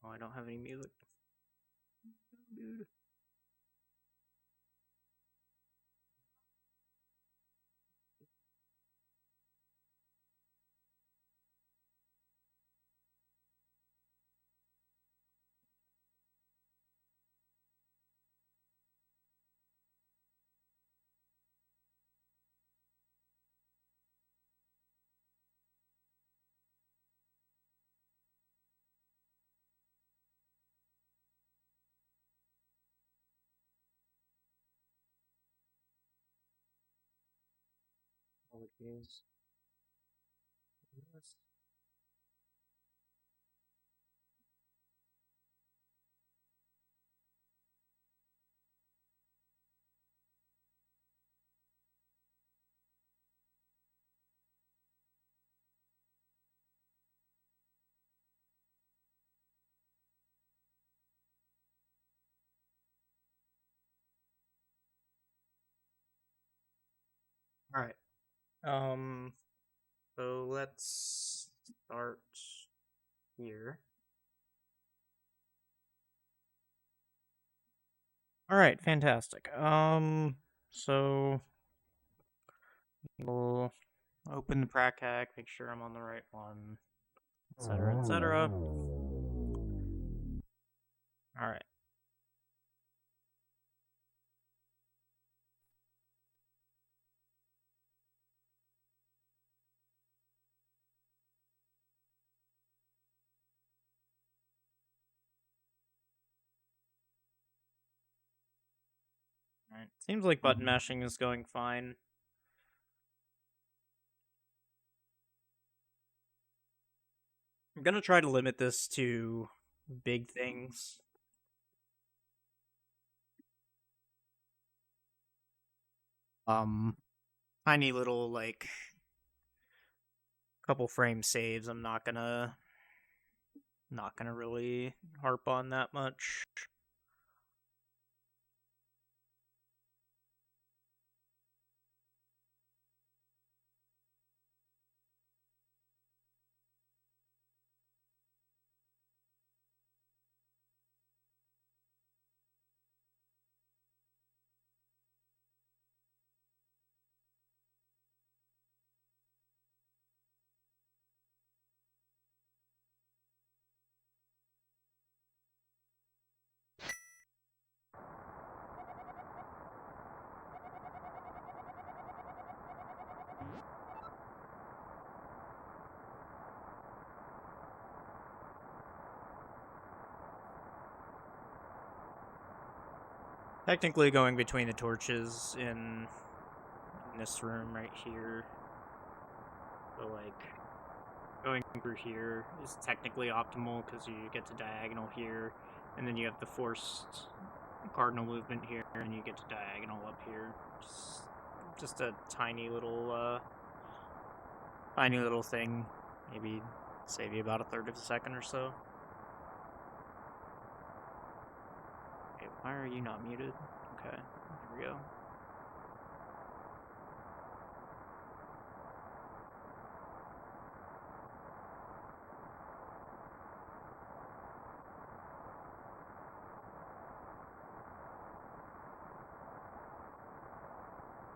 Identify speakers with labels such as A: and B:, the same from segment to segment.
A: Oh, I don't have any music. Dude. Apologies. Yes. All right. Um. So let's start here. All right. Fantastic. So we'll open the prac hack, make sure I'm on the right one, etc., etc. All right. All right. Seems like button mashing is going fine. I'm gonna try to limit this to big things. Um, Tiny little like couple frame saves. I'm not gonna really harp on that much. Technically, going between the torches in this room right here. So like going through here is technically optimal because you get to diagonal here, and then you have the forced cardinal movement here, and you get to diagonal up here. Just a tiny little thing. Maybe save you about a third of a second or so. Okay, why are you not muted? Okay, here we go.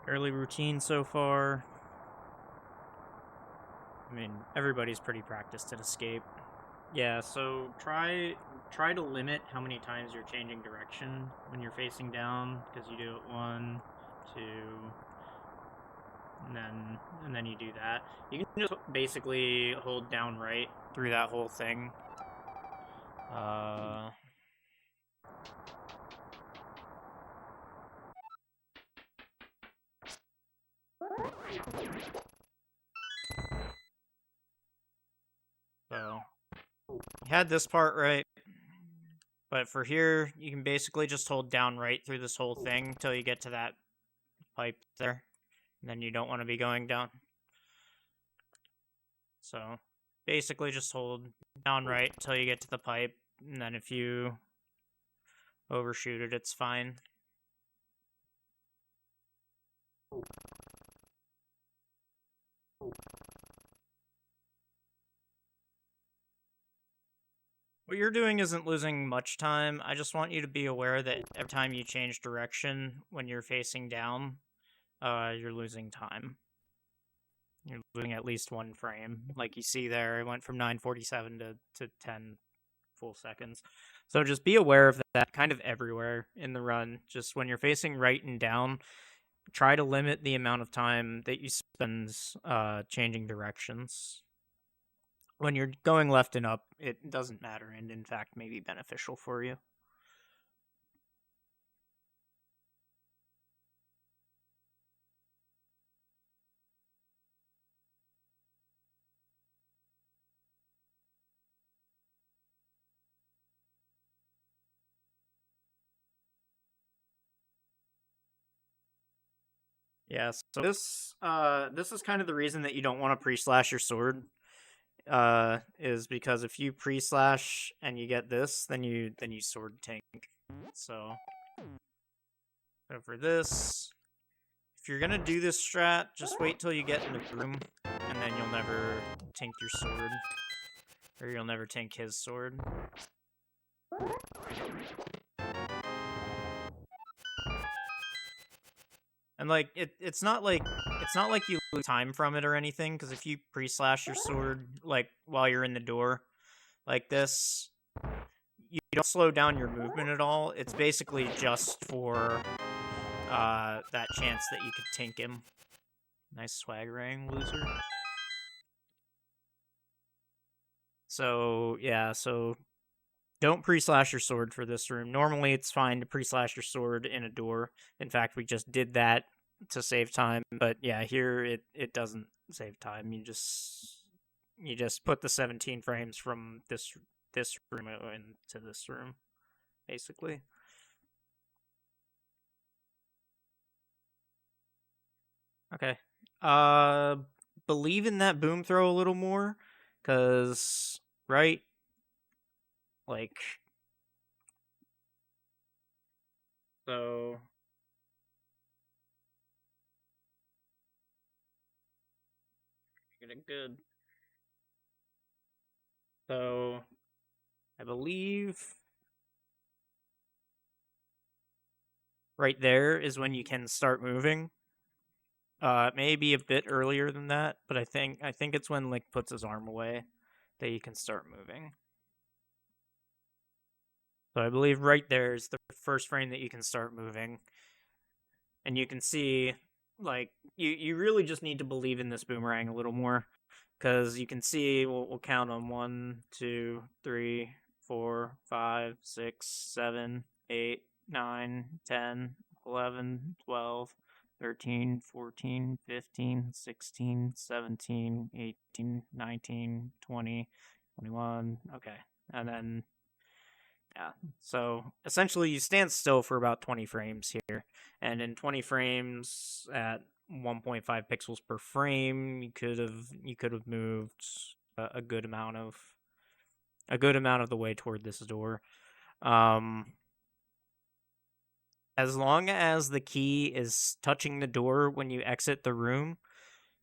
A: Early routine so far. I mean, everybody's pretty practiced at escape. Yeah, so try to limit how many times you're changing direction when you're facing down, because you do it 1, 2, and then you do that. You can just basically hold down right through that whole thing. So you had this part right, but for here you can basically just hold down right through this whole thing until you get to that pipe there, and then you don't want to be going down. So basically just hold down right until you get to the pipe, and then if you overshoot it, it's fine. What you're doing isn't losing much time. I just want you to be aware that every time you change direction when you're facing down, you're losing time. You're losing at least 1 frame. Like you see there, it went from 9:47 to 10 full seconds. So just be aware of that kind of everywhere in the run. Just when you're facing right and down, try to limit the amount of time that you spend changing directions. When you're going left and up, it doesn't matter, and in fact may be beneficial for you. Yeah, so this is kind of the reason that you don't want to pre-slash your sword. Is because if you pre-slash and you get this, then you sword tank. So for this, if you're gonna do this strat, just wait till you get in the room, and then you'll never tank your sword, or you'll never tank his sword. And like it's not like you lose time from it or anything, because if you pre-slash your sword like while you're in the door, like this, you don't slow down your movement at all. It's basically just for that chance that you could tank him. Nice swaggering, loser. So yeah, so don't pre-slash your sword for this room. Normally it's fine to pre-slash your sword in a door. In fact, we just did that to save time, but yeah, here it doesn't save time. You just put the 17 frames from this room into this room, basically. Okay. Believe in that boom throw a little more, cause right, like, so getting good. So I believe right there is when you can start moving. It may be a bit earlier than that, but I think it's when Link puts his arm away that you can start moving. So I believe right there is the first frame that you can start moving. And you can see, like, you really just need to believe in this boomerang a little more. Because you can see, we'll count them 1, 2, 3, 4, 5, 6, 7, 8, 9, 10, 11, 12, 13, 14, 15, 16, 17, 18, 19, 20, 21. Okay. And then, yeah. So essentially, you stand still for about 20 frames here. And in 20 frames at 1.5 pixels per frame, you could have moved a good amount of the way toward this door. As long as the key is touching the door when you exit the room,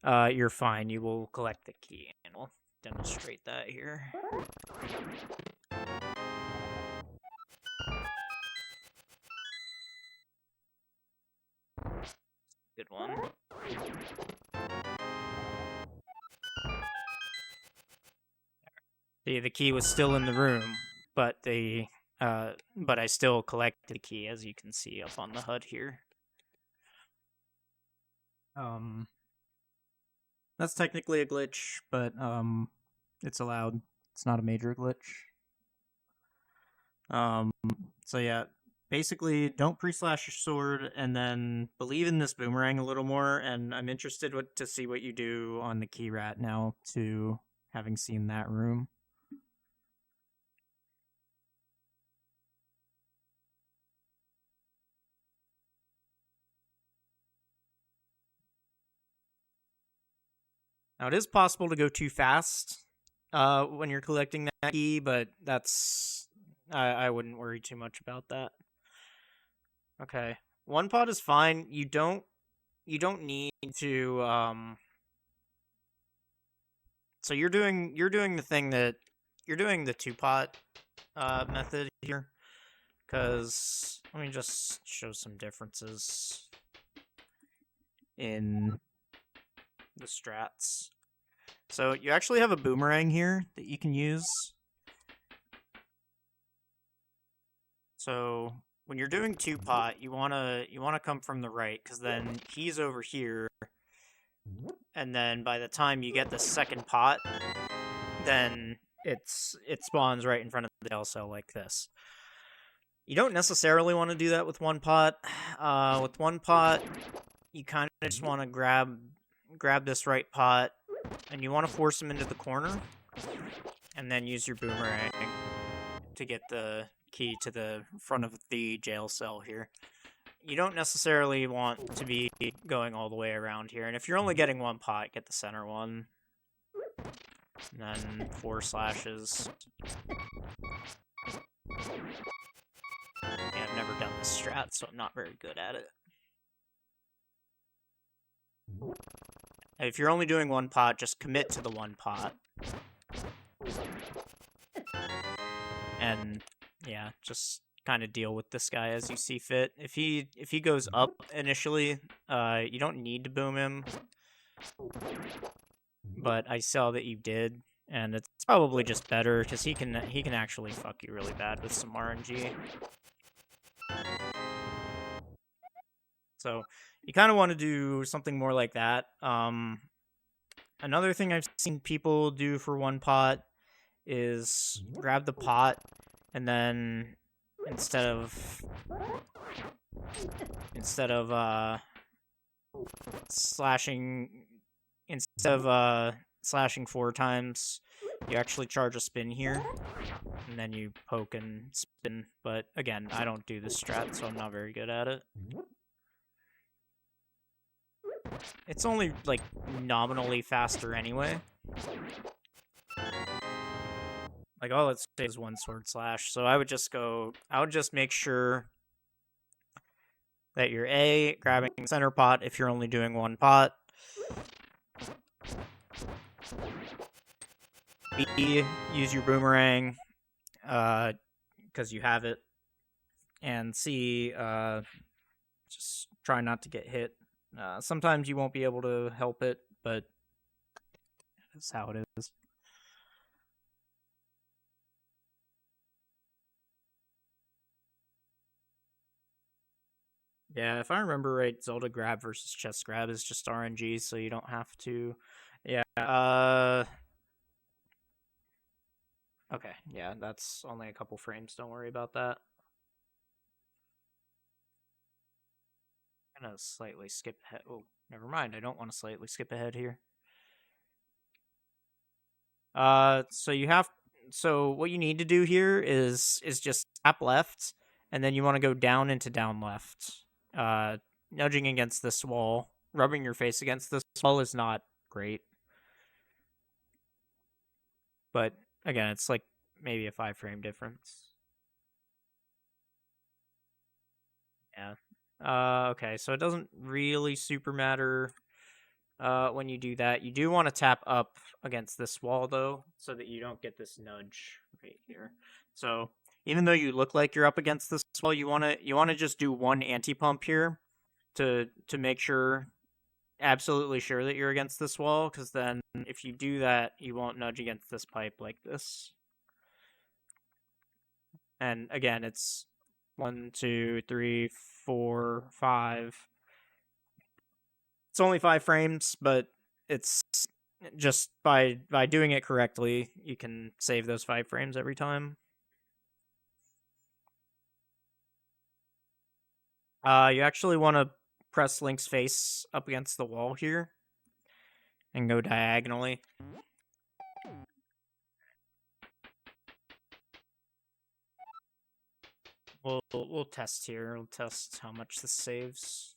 A: you're fine. You will collect the key, and we'll demonstrate that here. Good one. See, the key was still in the room, but but I still collected the key, as you can see up on the HUD here. That's technically a glitch, but it's allowed. It's not a major glitch. So yeah, basically, don't pre-slash your sword, and then believe in this boomerang a little more. And I'm interested to see what you do on the key rat now, to having seen that room. Now, it is possible to go too fast when you're collecting that key, but that's I wouldn't worry too much about that. Okay, one pot is fine. You don't need to. So you're doing the thing that you're doing the 2 pot method here, because let me just show some differences in the strats. So you actually have a boomerang here that you can use. So when you're doing two pot, you wanna come from the right, because then he's over here, and then by the time you get the second pot, then it spawns right in front of the jail cell like this. You don't necessarily want to do that with one pot. With one pot, you kind of just want to grab this right pot, and you want to force him into the corner, and then use your boomerang to get the key to the front of the jail cell here. You don't necessarily want to be going all the way around here, and if you're only getting one pot, get the center one. And then 4 slashes. Yeah, I've never done this strat, so I'm not very good at it. If you're only doing one pot, just commit to the one pot. And yeah, just kind of deal with this guy as you see fit. If he goes up initially, you don't need to boom him. But I saw that you did, and it's probably just better because he can actually fuck you really bad with some RNG. So you kind of want to do something more like that. Another thing I've seen people do for one pot is grab the pot, and then instead of slashing 4 times, you actually charge a spin here, and then you poke and spin. But again, I don't do this strat, so I'm not very good at it. It's only, like, nominally faster anyway. Like, all it says is 1 sword slash, so I would just make sure that you're A, grabbing center pot if you're only doing one pot. B, use your boomerang, because you have it. And C, just try not to get hit. Sometimes you won't be able to help it, but that's how it is. Yeah, if I remember right, Zelda grab versus chest grab is just RNG, so you don't have to. Yeah, okay, yeah, that's only a couple frames, don't worry about that. I'm gonna slightly skip ahead. Oh, never mind, I don't want to slightly skip ahead here. So what you need to do here is just tap left, and then you want to go down into down left. Nudging against this wall, rubbing your face against this wall is not great. But again, it's like maybe a 5-frame difference. Yeah. Okay, so it doesn't really super matter when you do that. You do want to tap up against this wall, though, so that you don't get this nudge right here. So even though you look like you're up against this wall, you want to just do one anti-pump here to make sure, absolutely sure that you're against this wall, because then if you do that, you won't nudge against this pipe like this. And again, it's 1, 2, 3, 4, 5. It's only 5 frames, but it's just by doing it correctly, you can save those 5 frames every time. You actually want to press Link's face up against the wall here and go diagonally. We'll test here. We'll test how much this saves.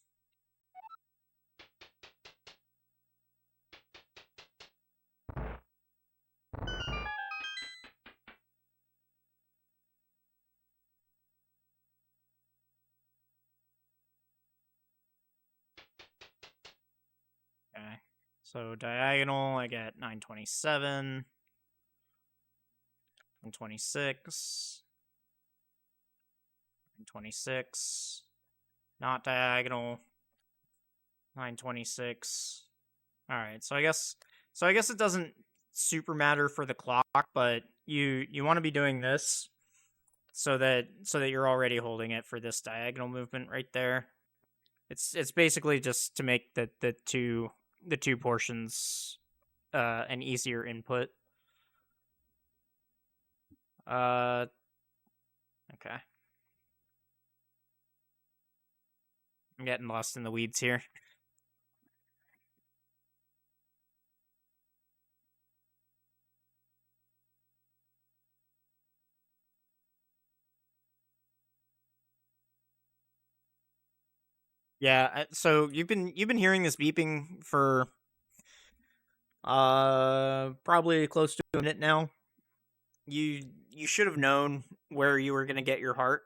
A: Okay, so diagonal, I get 927. 26. 26. Not diagonal. 926. All right, so I guess it doesn't super matter for the clock, but you want to be doing this so that you're already holding it for this diagonal movement right there. It's basically just to make the two portions an easier input. Uh okay. I'm getting lost in the weeds here. Yeah, so you've been hearing this beeping for probably close to a minute now. You should have known where you were going to get your heart.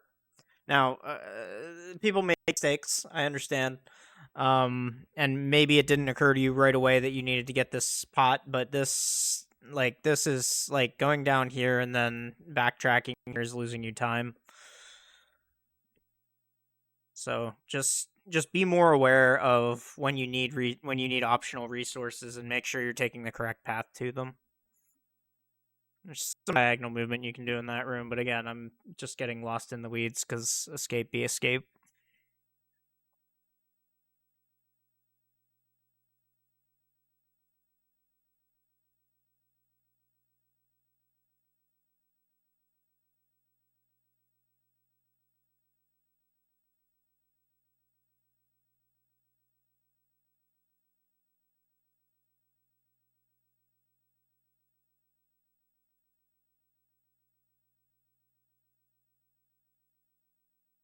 A: Now, people make mistakes, I understand. And maybe it didn't occur to you right away that you needed to get this pot, but this is like going down here and then backtracking here is losing you time. So just be more aware of when you need when you need optional resources and make sure you're taking the correct path to them. There's some diagonal movement you can do in that room, but again, I'm just getting lost in the weeds because escape be escape.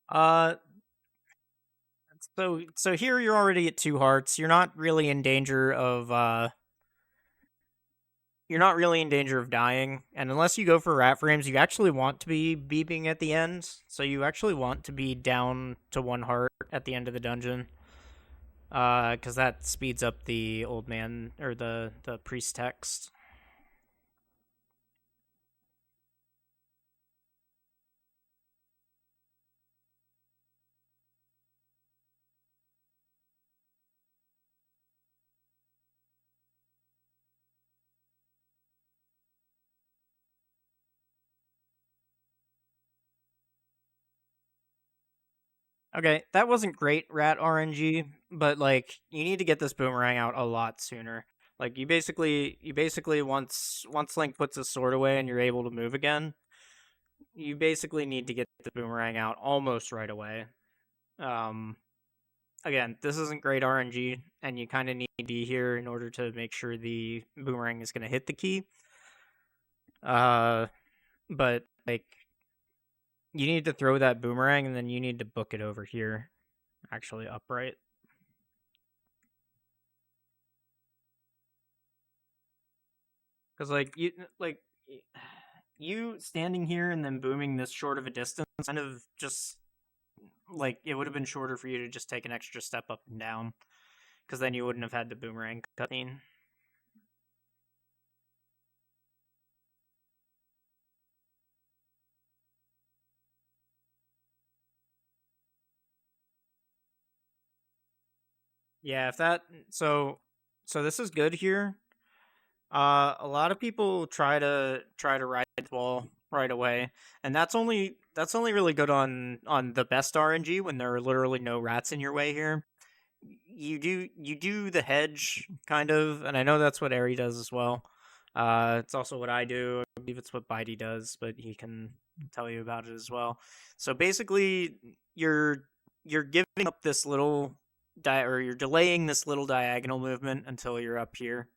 A: Uh, so here you're already at two hearts. You're not really in danger of dying, and unless you go for rat frames, you actually want to be beeping at the end. So you actually want to be down to one heart at the end of the dungeon, because that speeds up the old man or the priest text. Okay, that wasn't great rat RNG, but like you need to get this boomerang out a lot sooner. Like you basically once Link puts his sword away and you're able to move again, you basically need to get the boomerang out almost right away. Um Again, this isn't great RNG and you kind of need to be here in order to make sure the boomerang is going to hit the key. Uh but like you need to throw that boomerang and then you need to book it over here actually upright. Because you standing here and then booming this short of a distance, kind of just like it would have been shorter for you to just take an extra step up and down, because then you wouldn't have had the boomerang cutscene. Yeah, if that so this is good here. A lot of people try to ride the wall right away, and that's only really good on the best RNG when there are literally no rats in your way here. You do the hedge kind of, and I know that's what Ari does as well. It's also what I do. I believe it's what Bitey does, but he can tell you about it as well. So basically, you're giving up this little or you're delaying this little diagonal movement until you're up here,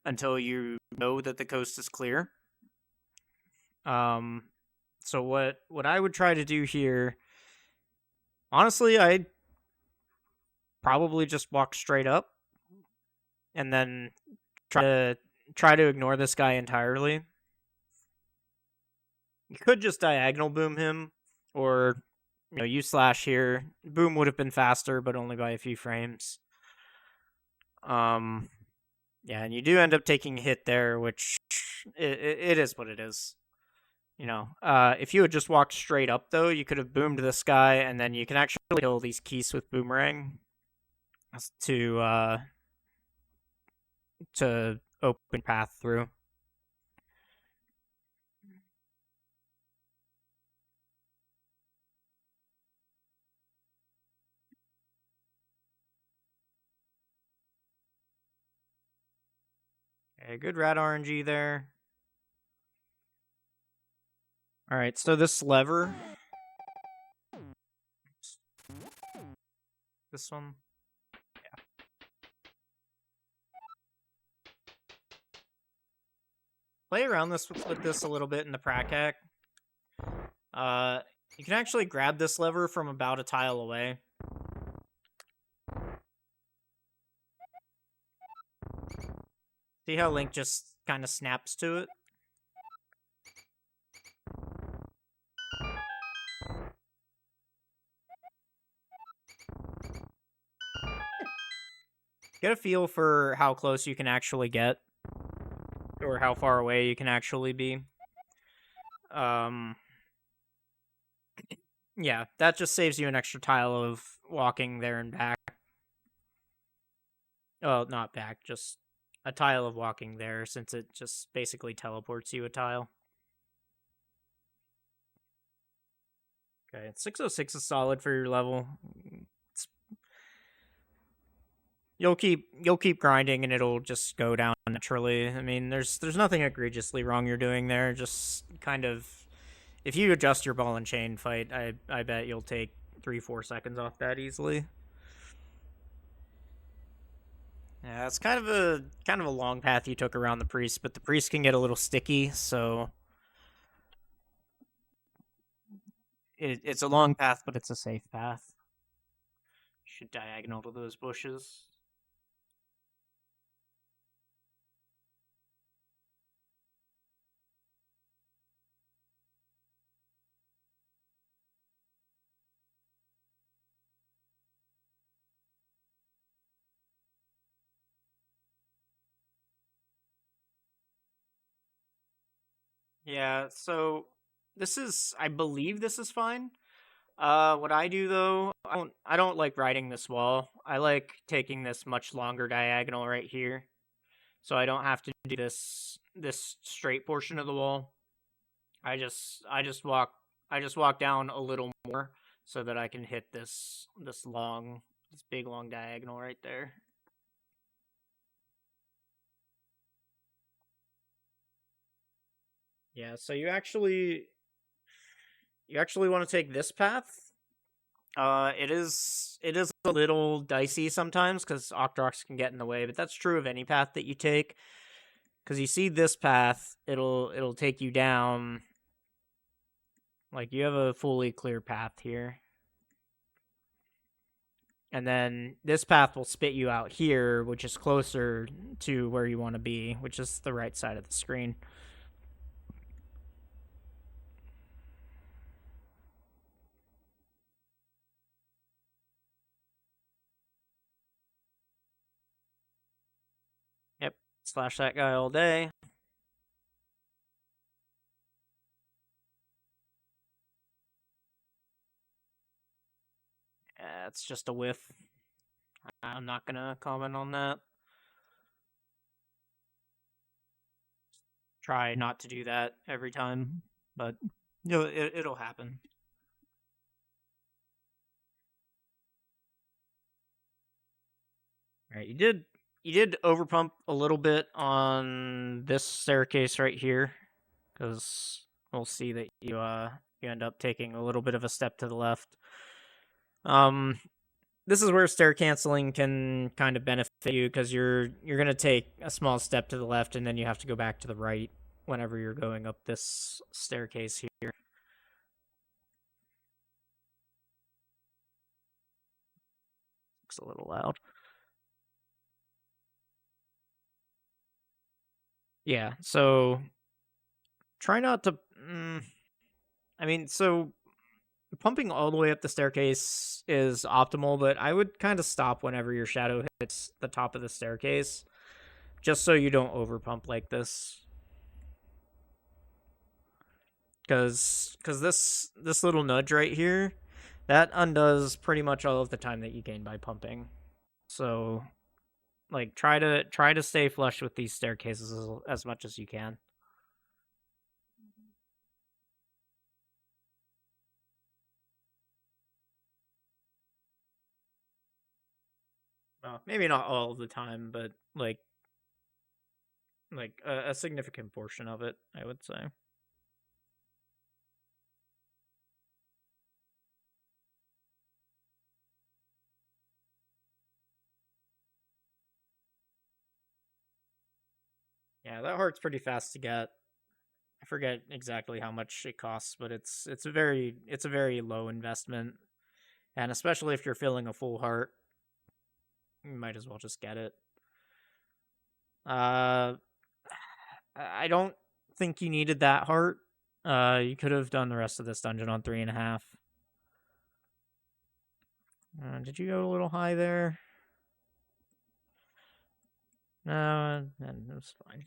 A: until you know that the coast is clear. Um, so what I would try to do here, honestly, I'd probably just walk straight up and then try to try to ignore this guy entirely. You could just diagonal boom him, or you slash here. Boom would have been faster, but only by a few frames. Um, yeah, and you do end up taking a hit there, which it is what it is. If you had just walked straight up, though, you could have boomed this guy, and then you can actually kill these keys with boomerang to to open path through. Okay, good rat RNG there. All right, so this lever, this one, yeah. Play around with this a little bit in the prac hack. You can actually grab this lever from about a tile away. See how Link just kind of snaps to it? Get a feel for how close you can actually get, or how far away you can actually be. Yeah, that just saves you an extra tile of walking there and back. Oh, not back, just a tile of walking there, since it just basically teleports you a tile. Okay, 606 is solid for your level. You'll keep grinding and it'll just go down naturally. I mean, there's nothing egregiously wrong you're doing there. Just kind of, if you adjust your ball and chain fight, I bet you'll take 3-4 seconds off that easily. Yeah, it's kind of a long path you took around the priest, but the priest can get a little sticky, so it's a long path, but it's a safe path. Should diagonal to those bushes. Yeah, so I believe this is fine. What I do though, I don't like riding this wall. I like taking this much longer diagonal right here, so I don't have to do this straight portion of the wall. I just walk down a little more so that I can hit this big long diagonal right there. Yeah, so you actually want to take this path. It is a little dicey sometimes because Octrox can get in the way, but that's true of any path that you take. Because you see this path, it'll take you down. Like you have a fully clear path here, and then this path will spit you out here, which is closer to where you want to be, which is the right side of the screen. Yep, slash that guy all day. It's just a whiff. I'm not gonna comment on that. Try not to do that every time, but it'll happen. All right, you did overpump a little bit on this staircase right here, because we'll see that you end up taking a little bit of a step to the left. This is where stair canceling can kind of benefit you, because you're gonna take a small step to the left and then you have to go back to the right whenever you're going up this staircase here. Looks a little loud. Yeah, so try not to. I mean, so pumping all the way up the staircase is optimal, but I would kind of stop whenever your shadow hits the top of the staircase, just so you don't overpump like this. because this little nudge right here, that undoes pretty much all of the time that you gain by pumping. So, like, try to stay flush with these staircases as much as you can. Well, maybe not all of the time, but like a significant portion of it, I would say. Yeah, that heart's pretty fast to get. I forget exactly how much it costs, but it's a very low investment, and especially if you're filling a full heart, you might as well just get it. Uh, I don't think you needed that heart. You could have done the rest of this dungeon on 3.5. Did you go a little high there? No, it was fine.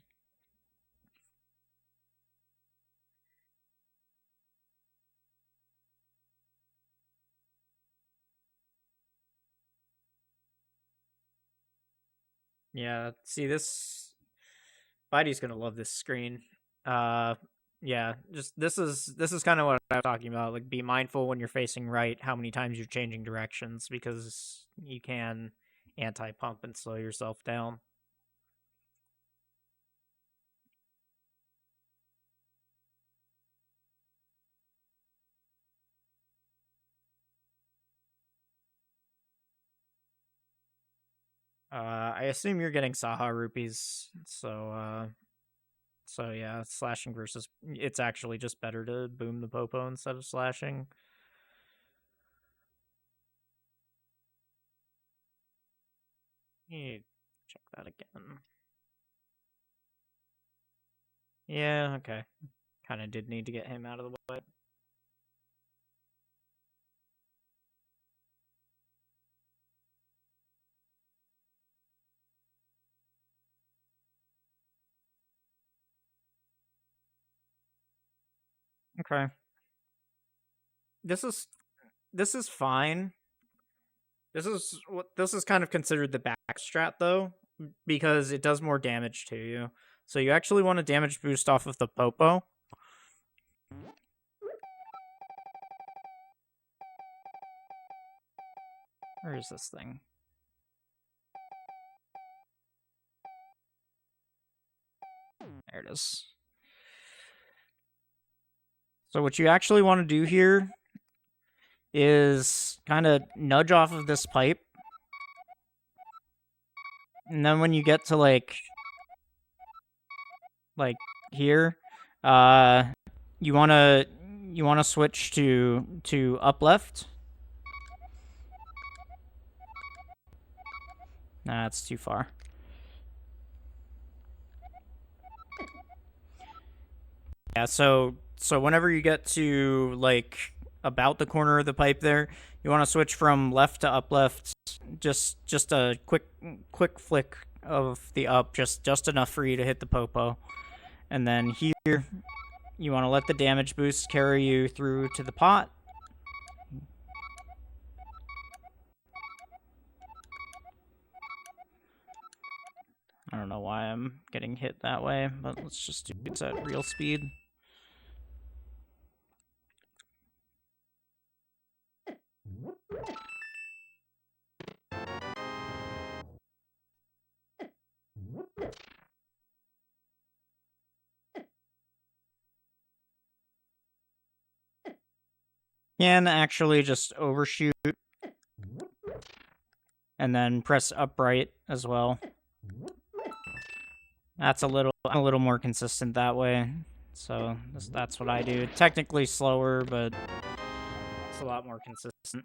A: Yeah, see this Bitey's gonna love this screen. Yeah, just this is kind of what I'm talking about. Like, be mindful when you're facing right how many times you're changing directions, because you can anti-pump and slow yourself down. I assume you're getting Saha rupees, so yeah, slashing versus it's actually just better to boom the popo instead of slashing. Check that again. Yeah, okay. Kind of did need to get him out of the way. Okay. This is fine. This is kind of considered the back strat though, because it does more damage to you. So you actually want a damage boost off of the popo. Where is this thing? There it is. So what you actually want to do here is kind of nudge off of this pipe. And then when you get to like here, you want to switch to up left. Nah, it's too far. Yeah, so whenever you get to like about the corner of the pipe there, you want to switch from left to up left. Just a quick flick of the up, just enough for you to hit the popo. And then here, you want to let the damage boost carry you through to the pot. I don't know why I'm getting hit that way, but let's just do it at real speed. Can actually just overshoot and then press upright as well. That's I'm a little more consistent that way. So that's what I do. Technically slower, but it's a lot more consistent.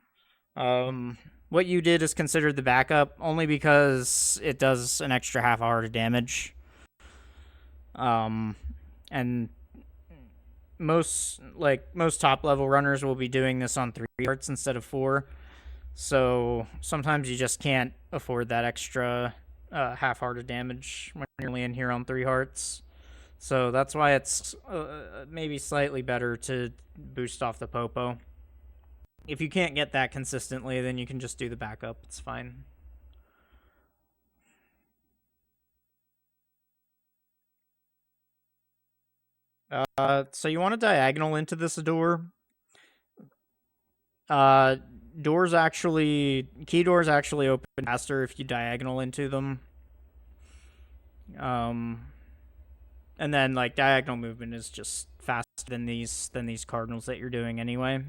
A: What you did is considered the backup only because it does an extra half hour to damage. And most top level runners will be doing this on 3 hearts instead of 4. So sometimes you just can't afford that extra half heart of damage when you're only in here on 3 hearts. So that's why it's maybe slightly better to boost off the popo. If you can't get that consistently, then you can just do the backup. It's fine. So you want to diagonal into this door. Uh, key doors actually open faster if you diagonal into them. Um, and then like diagonal movement is just faster than these cardinals that you're doing anyway.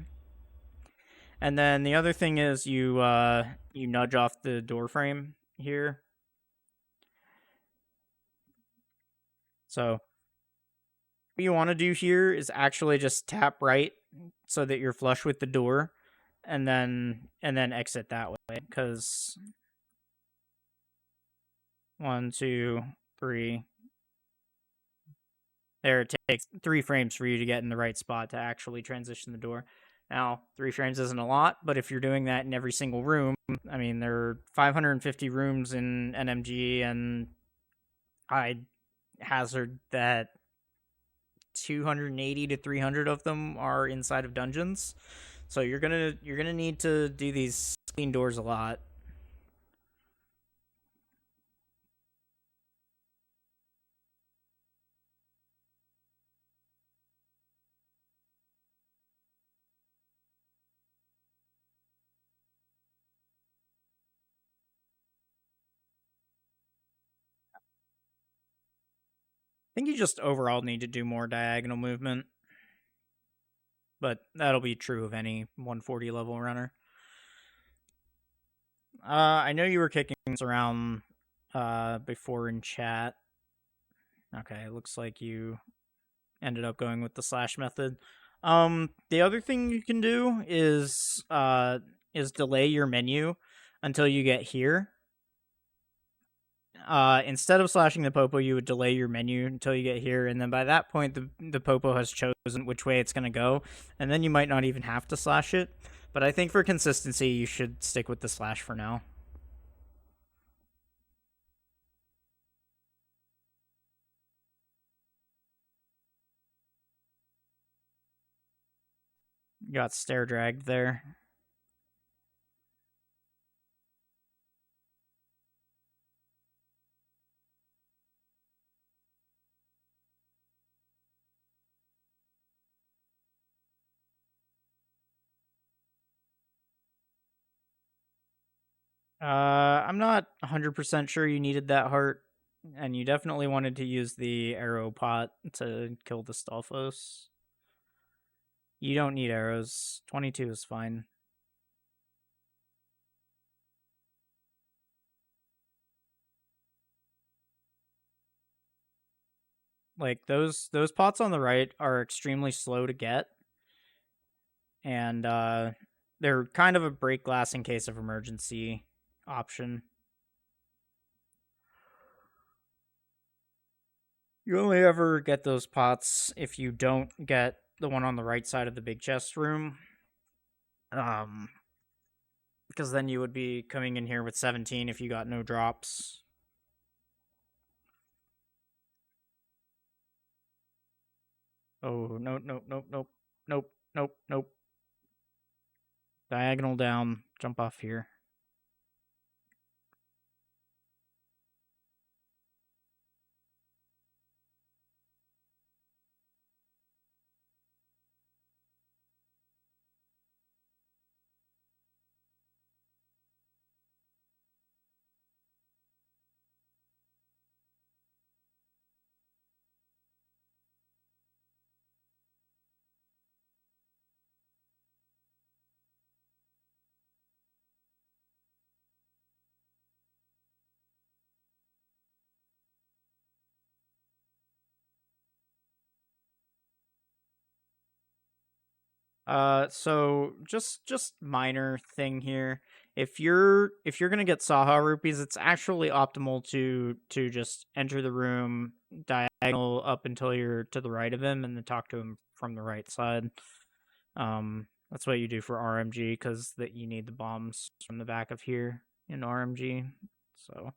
A: And then the other thing is you nudge off the door frame here. So what you want to do here is actually just tap right so that you're flush with the door, and then exit that way. Because 1, 2, 3. There, it takes 3 frames for you to get in the right spot to actually transition the door. Now, 3 frames isn't a lot, but if you're doing that in every single room, I mean, there are 550 rooms in NMG, and I hazard that 280 to 300 of them are inside of dungeons. So you're gonna need to do these clean doors a lot. I think you just overall need to do more diagonal movement, but that'll be true of any 140 level runner. I know you were kicking this around before in chat. Okay, it looks like you ended up going with the slash method. The other thing you can do is delay your menu until you get here. Instead of slashing the popo, you would delay your menu until you get here, and then by that point, the popo has chosen which way it's going to go, and then you might not even have to slash it. But I think for consistency, you should stick with the slash for now. You got stair dragged there. I'm not 100% sure you needed that heart, and you definitely wanted to use the arrow pot to kill the Stalfos. You don't need arrows. 22 is fine. Like those pots on the right are extremely slow to get, and they're kind of a break glass in case of emergency option. You only ever get those pots if you don't get the one on the right side of the big chest room. Because then you would be coming in here with 17 if you got no drops. Oh, nope, nope, nope, nope, nope, nope, nope. Diagonal down, jump off here. So just minor thing here. If you're gonna get Saha rupees, it's actually optimal to just enter the room diagonal up until you're to the right of him, and then talk to him from the right side. That's what you do for RMG because that you need the bombs from the back of here in RMG. So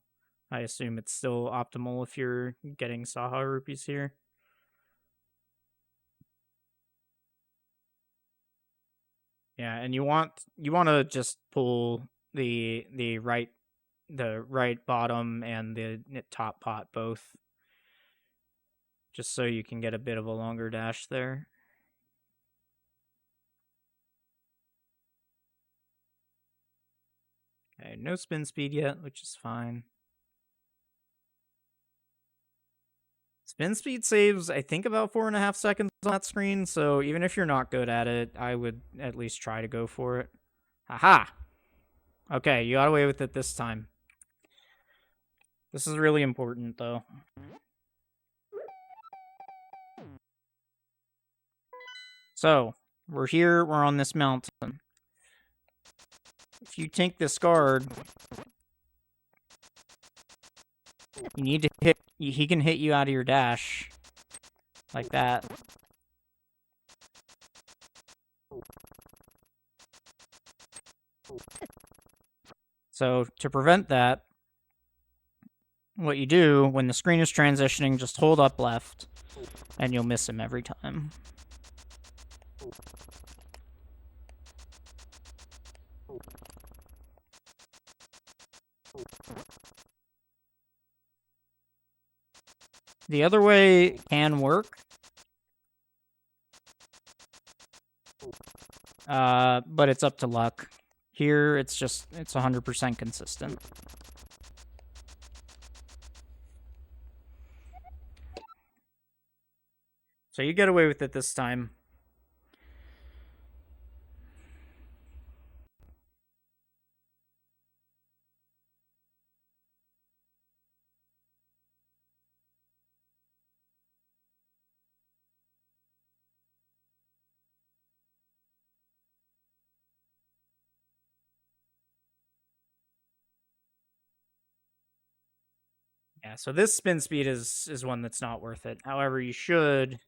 A: I assume it's still optimal if you're getting Saha rupees here. Yeah, and you want to just pull the right bottom and the top pot both, just so you can get a bit of a longer dash there. Okay, no spin speed yet, which is fine. Spin speed saves, I think, about 4.5 seconds on that screen, so even if you're not good at it, I would at least try to go for it. Haha! Okay, you got away with it this time. This is really important, though. So, we're here, we're on this mountain. If you take this guard, you need to hit... He can hit you out of your dash. Like that. So, to prevent that, what you do, when the screen is transitioning, just hold up left, and you'll miss him every time. The other way can work, but it's up to luck. Here, it's 100% consistent. So you get away with it this time. Yeah, so this spin speed is one that's not worth it. However, you should...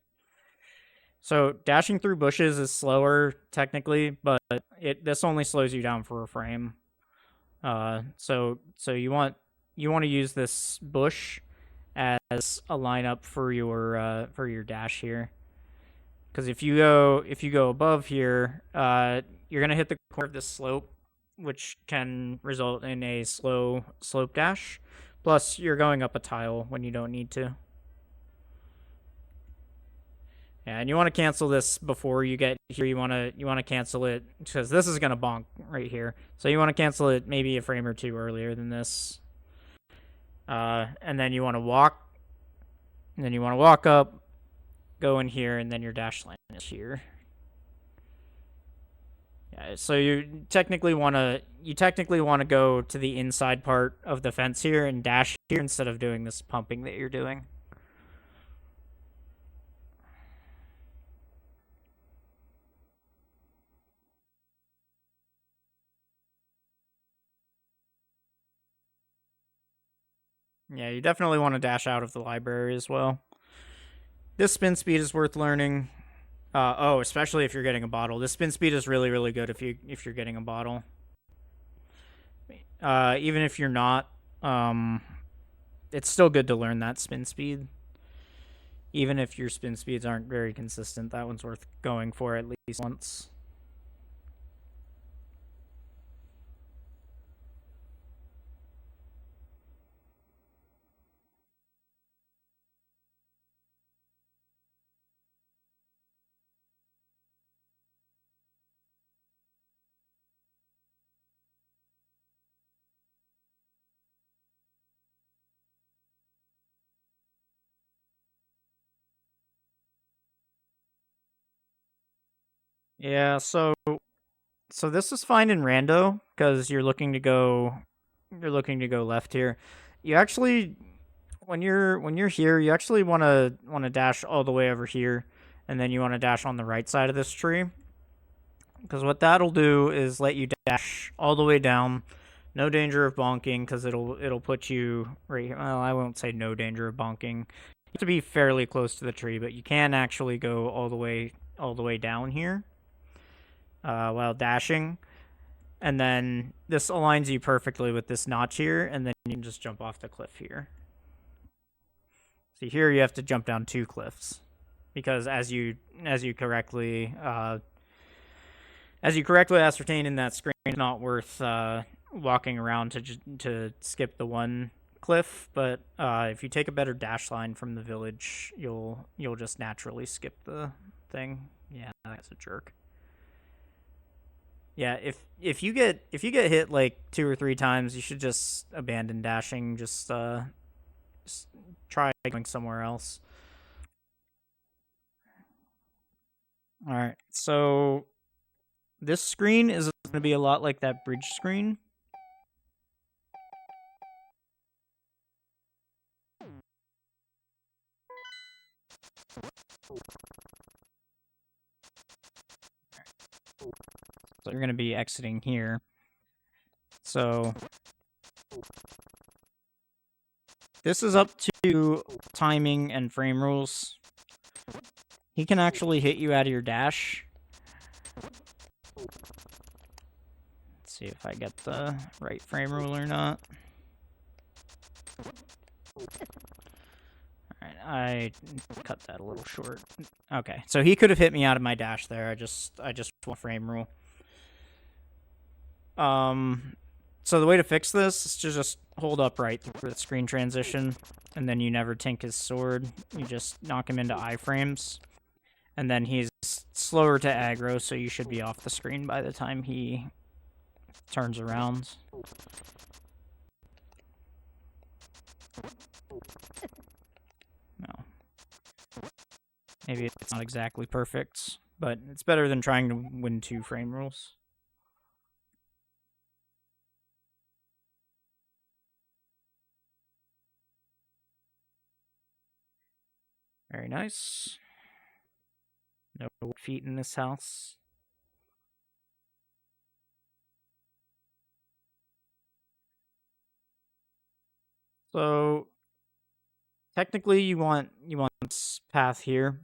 A: So, dashing through bushes is slower, technically, but this only slows you down for a frame. So you want to use this bush as a lineup for your dash here. Because if you go above here, you're gonna hit the corner of this slope, which can result in a slow slope dash. Plus, you're going up a tile when you don't need to. Yeah, and you want to cancel this before you get here. You want to cancel it because this is gonna bonk right here. So you want to cancel it maybe a frame or two earlier than this. And then you want to walk. And then you want to walk up, go in here, and then your dash line is here. Yeah, so you technically want to go to the inside part of the fence here and dash here instead of doing this pumping that you're doing. Yeah, you definitely want to dash out of the library as well. This spin speed is worth learning. Especially if you're getting a bottle. This spin speed is really, really good if you're getting a bottle. Even if you're not, it's still good to learn that spin speed. Even if your spin speeds aren't very consistent, that one's worth going for at least once. Yeah, so this is fine in rando because you're looking to go left here. You actually when you're here, you actually want to dash all the way over here, and then you want to dash on the right side of this tree. Because what that'll do is let you dash all the way down. No danger of bonking because it'll put you right here. Well, I won't say no danger of bonking. You have to be fairly close to the tree, but you can actually go all the way down here while dashing. And then this aligns you perfectly with this notch here, and then you can just jump off the cliff here. See, here you have to jump down 2 cliffs because as you correctly As you correctly ascertained in that screen, it's not worth walking around to skip the one cliff. But if you take a better dash line from the village, you'll just naturally skip the thing. Yeah, that's a jerk. Yeah, if you get hit like 2 or 3 times, you should just abandon dashing. Just try going somewhere else. All right, so this screen is going to be a lot like that bridge screen. So you're going to be exiting here. So this is up to timing and frame rules. He can actually hit you out of your dash. Let's see if I get the right frame rule or not. Alright, I cut that a little short. Okay, so he could have hit me out of my dash there. I just want frame rule. So the way to fix this is to just hold upright through the screen transition, and then you never tink his sword. You just knock him into iframes, and then he's slower to aggro, so you should be off the screen by the time he turns around. No. Maybe it's not exactly perfect, but it's better than trying to win 2 frame rules. Very nice. No feet in this house. So technically you want this path here.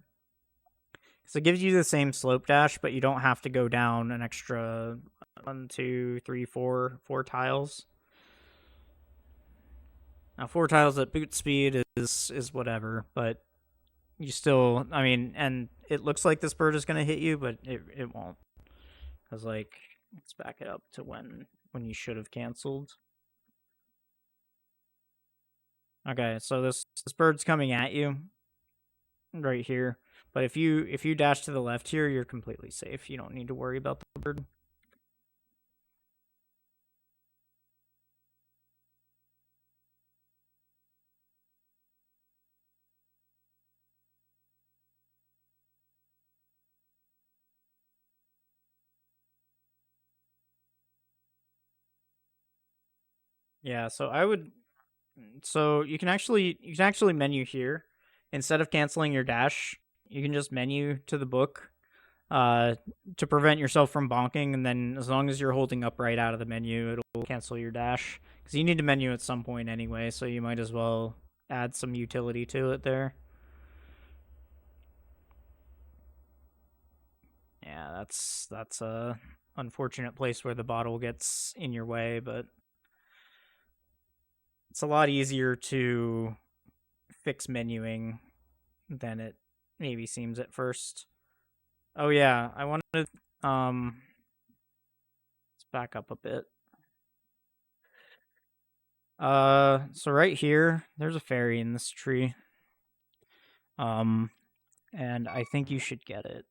A: So it gives you the same slope dash, but you don't have to go down an extra 1, 2, 3, 4 tiles. Now 4 tiles at boot speed is whatever, but you still, I mean, and it looks like this bird is going to hit you, but it won't. Because, like, let's back it up to when you should have canceled. Okay, so this bird's coming at you right here. But if you dash to the left here, you're completely safe. You don't need to worry about the bird. Yeah, so I would. So you can actually menu here instead of canceling your dash. You can just menu to the book to prevent yourself from bonking, and then as long as you're holding upright out of the menu, it'll cancel your dash. Because you need to menu at some point anyway, so you might as well add some utility to it there. Yeah, that's a unfortunate place where the bottle gets in your way, but it's a lot easier to fix menuing than it maybe seems at first. Oh yeah, I wanted to let's back up a bit. So right here, there's a fairy in this tree. And I think you should get it.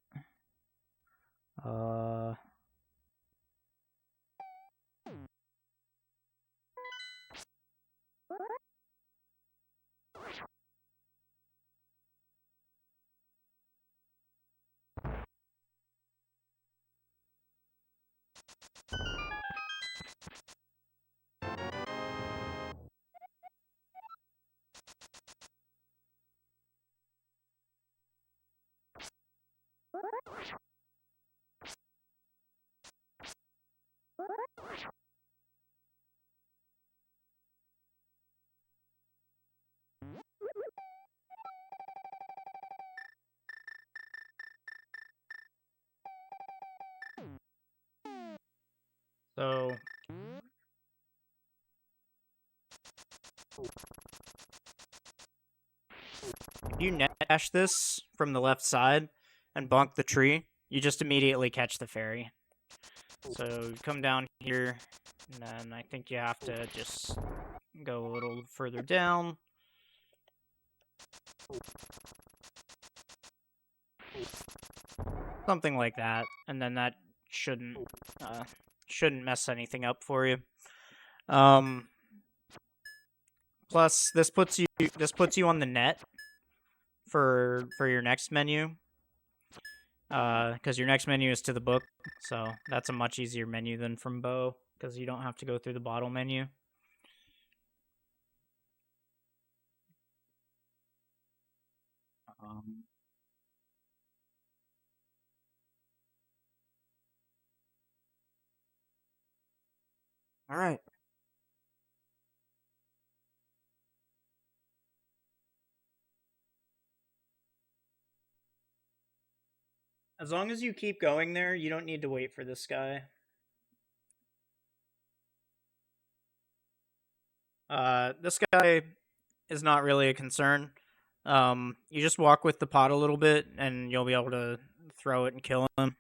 A: So if you net dash this from the left side and bonk the tree, you just immediately catch the fairy. So come down here, and then I think you have to just go a little further down. Something like that, and then that shouldn't mess anything up for you. Plus, this puts you on the net for your next menu. Because your next menu is to the book, so that's a much easier menu than from Bow, because you don't have to go through the bottle menu. All right. As long as you keep going there, you don't need to wait for this guy. This guy is not really a concern. You just walk with the pot a little bit, and you'll be able to throw it and kill him.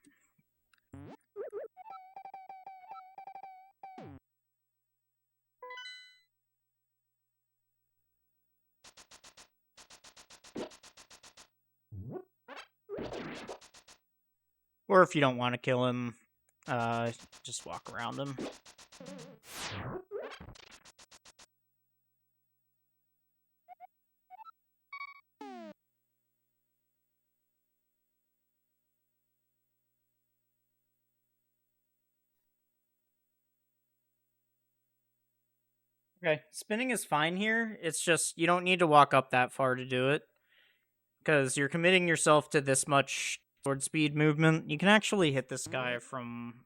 A: Or if you don't want to kill him, just walk around him. Okay, spinning is fine here. It's just you don't need to walk up that far to do it, because you're committing yourself to this much sword speed movement. You can actually hit this guy from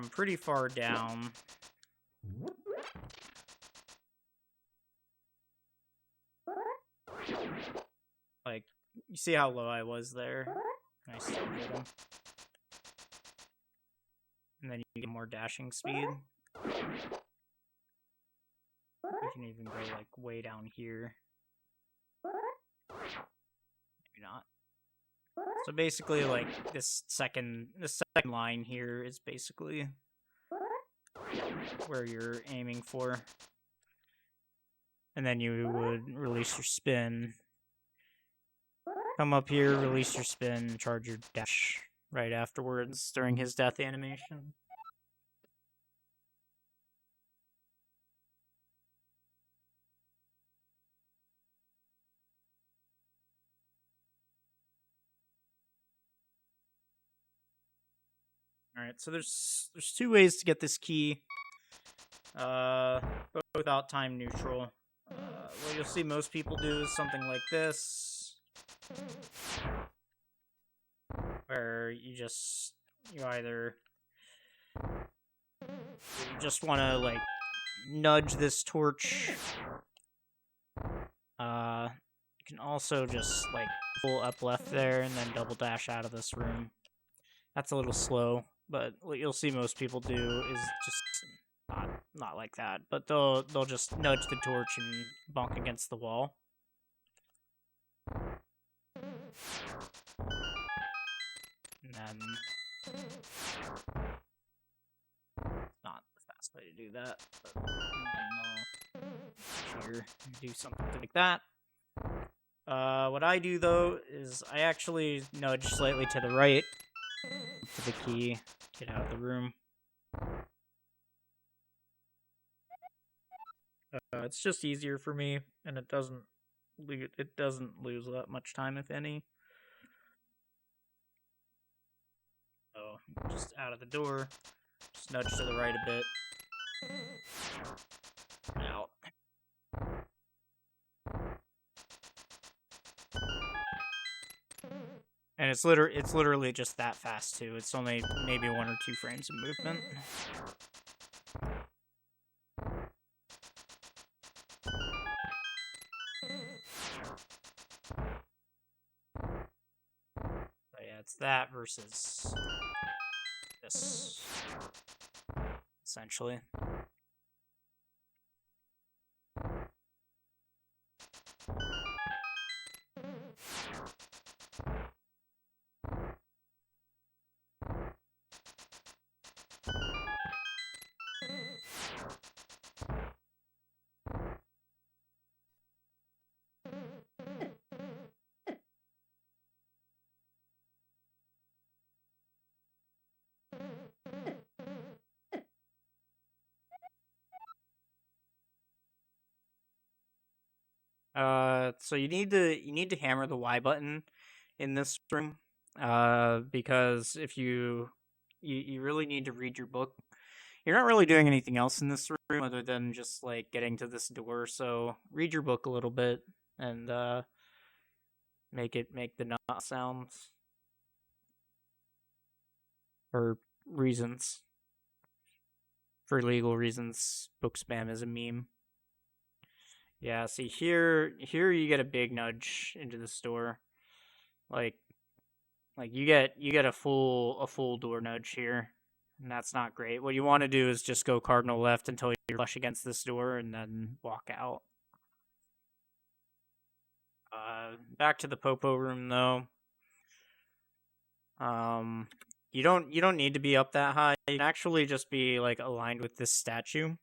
A: pretty far down. Like, you see how low I was there? I still hit him. And then you get more dashing speed. You can even go, like, way down here. Maybe not. So basically, like, this second line here is basically where you're aiming for. And then you would release your spin. Come up here, release your spin, charge your dash right afterwards during his death animation. Alright, so there's two ways to get this key. Both without time neutral. What you'll see most people do is something like this, where you either just want to like nudge this torch. You can also just like pull up left there and then double dash out of this room. That's a little slow, but what you'll see most people do is just not like that, but they'll just nudge the torch and bonk against the wall. And then not the fast way to do that, but here do something like that. What I do though is I actually nudge slightly to the right to the key, get out of the room. It's just easier for me, and it doesn't lose that much time, if any. So just out of the door, just nudge to the right a bit. Out. And it's literally just that fast too. It's only maybe 1 or 2 frames of movement. So yeah, it's that versus this, essentially. So you need to hammer the Y button in this room. Because if you really need to read your book. You're not really doing anything else in this room other than just like getting to this door. So read your book a little bit and make the not sounds for reasons. For legal reasons, book spam is a meme. Yeah, see here you get a big nudge into the store. Like you get a full door nudge here. And that's not great. What you want to do is just go cardinal left until you're flush against this door and then walk out. Back to the Popo room though. Um, you don't need to be up that high. You can actually just be like aligned with this statue.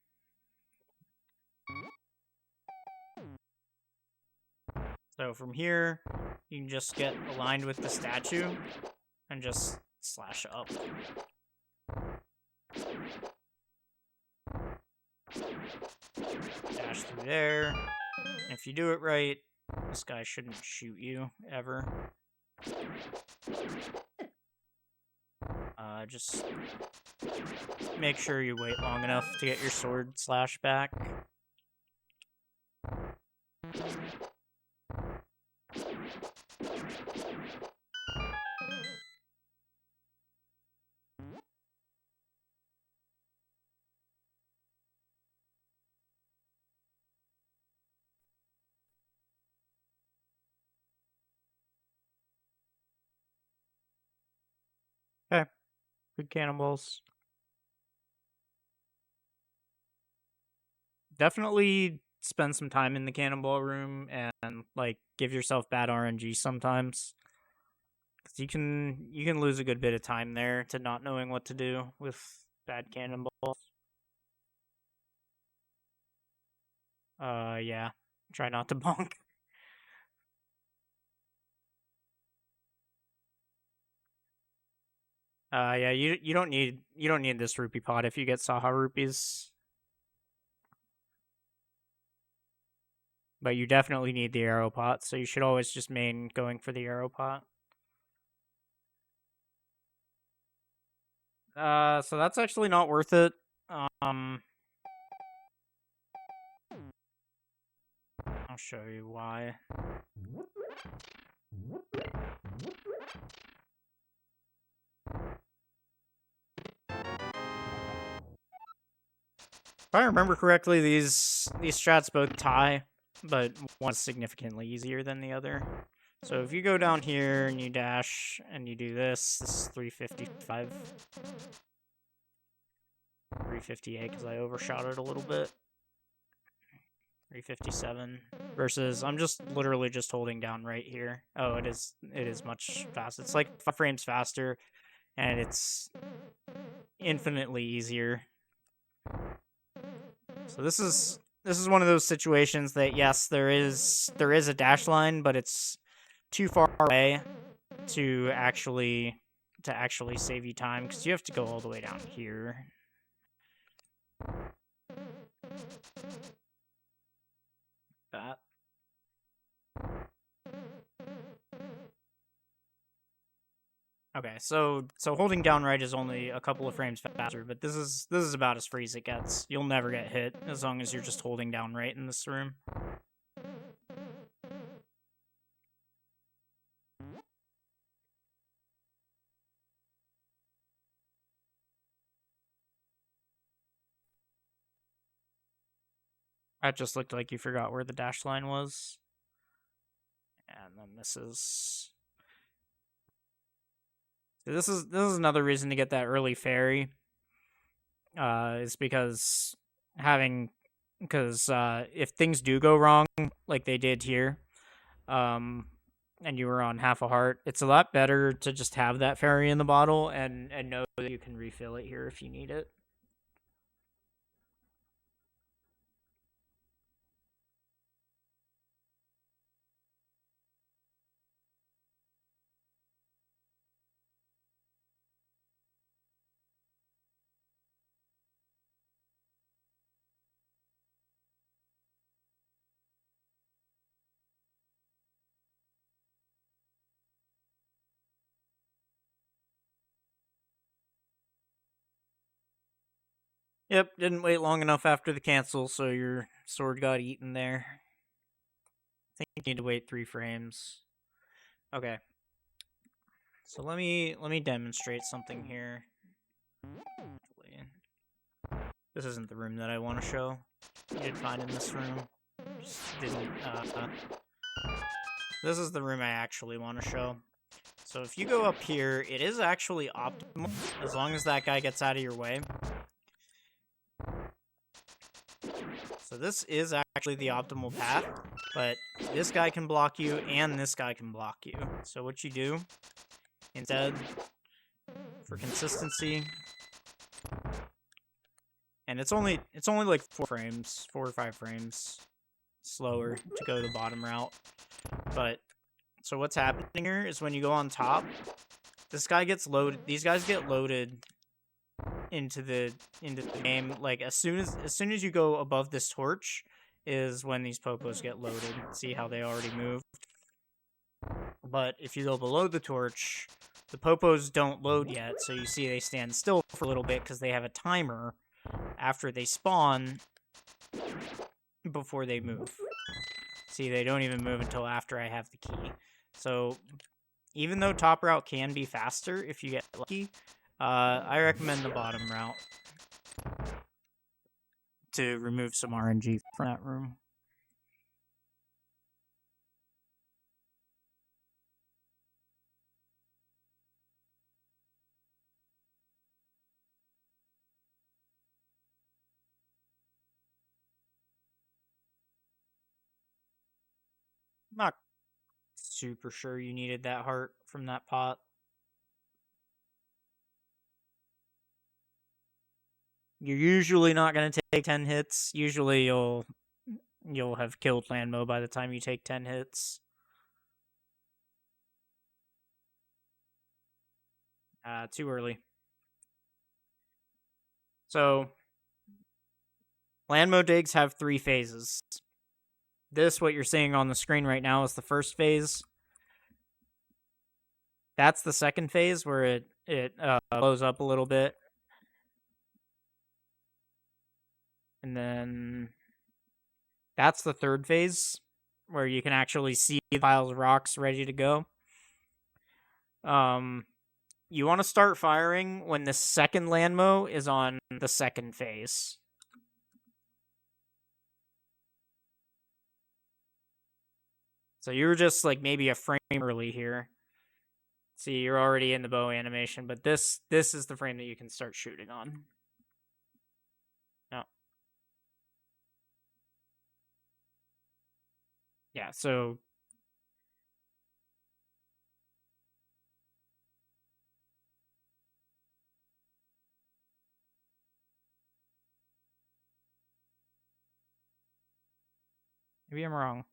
A: So from here, you can just get aligned with the statue and just slash up. Dash through there. And if you do it right, this guy shouldn't shoot you ever. Just make sure you wait long enough to get your sword slash back. Okay, good cannonballs. Definitely spend some time in the cannonball room and like give yourself bad RNG sometimes. Cause you can lose a good bit of time there to not knowing what to do with bad cannonballs. Yeah. Try not to bonk. Yeah, you don't need this rupee pot if you get Saha rupees. But you definitely need the arrow pot, so you should always just main going for the arrow pot. So that's actually not worth it. I'll show you why. If I remember correctly, these strats both tie, but one's significantly easier than the other. So if you go down here and you dash and you do this is 355. 358 because I overshot it a little bit. 357 versus I'm just literally just holding down right here. Oh, it is much faster. It's like 5 frames faster and it's infinitely easier. So this is one of those situations that yes, there is a dash line, but it's too far away to actually save you time because you have to go all the way down here. That. Okay, so holding down right is only a couple of frames faster, but this is about as free as it gets. You'll never get hit as long as you're just holding down right in this room. That just looked like you forgot where the dash line was. And then this is another reason to get that early fairy. Is because if things do go wrong, like they did here, and you were on half a heart, it's a lot better to just have that fairy in the bottle and know that you can refill it here if you need it. Yep, didn't wait long enough after the cancel, so your sword got eaten there. I think you need to wait 3 frames. Okay. So let me demonstrate something here. This isn't the room that I want to show. You did fine in this room. Just didn't. This is the room I actually want to show. So if you go up here, it is actually optimal as long as that guy gets out of your way. So this is actually the optimal path, but this guy can block you and this guy can block you. So what you do instead, for consistency, and it's only like 4 or 5 frames slower to go the bottom route. But so what's happening here is when you go on top, this guy gets loaded. These guys get loaded into the game. Like as soon as you go above this torch is when these popos get loaded. See how they already moved. But if you go below the torch, the popos don't load yet, so you see they stand still for a little bit because they have a timer after they spawn before they move. See, they don't even move until after I have the key. So even though top route can be faster if you get lucky, I recommend the bottom route to remove some RNG from that room. Not super sure you needed that heart from that pot. You're usually not going to take 10 hits. Usually you'll have killed Landmo by the time you take 10 hits. Too early. So, Landmo digs have 3 phases. This, what you're seeing on the screen right now, is the first phase. That's the second phase where it blows up a little bit. And then that's the third phase where you can actually see the piles of rocks ready to go. You want to start firing when the second Landmo is on the second phase. So you were just like maybe a frame early here. See, you're already in the bow animation, but this is the frame that you can start shooting on. No. Yeah, so maybe I'm wrong.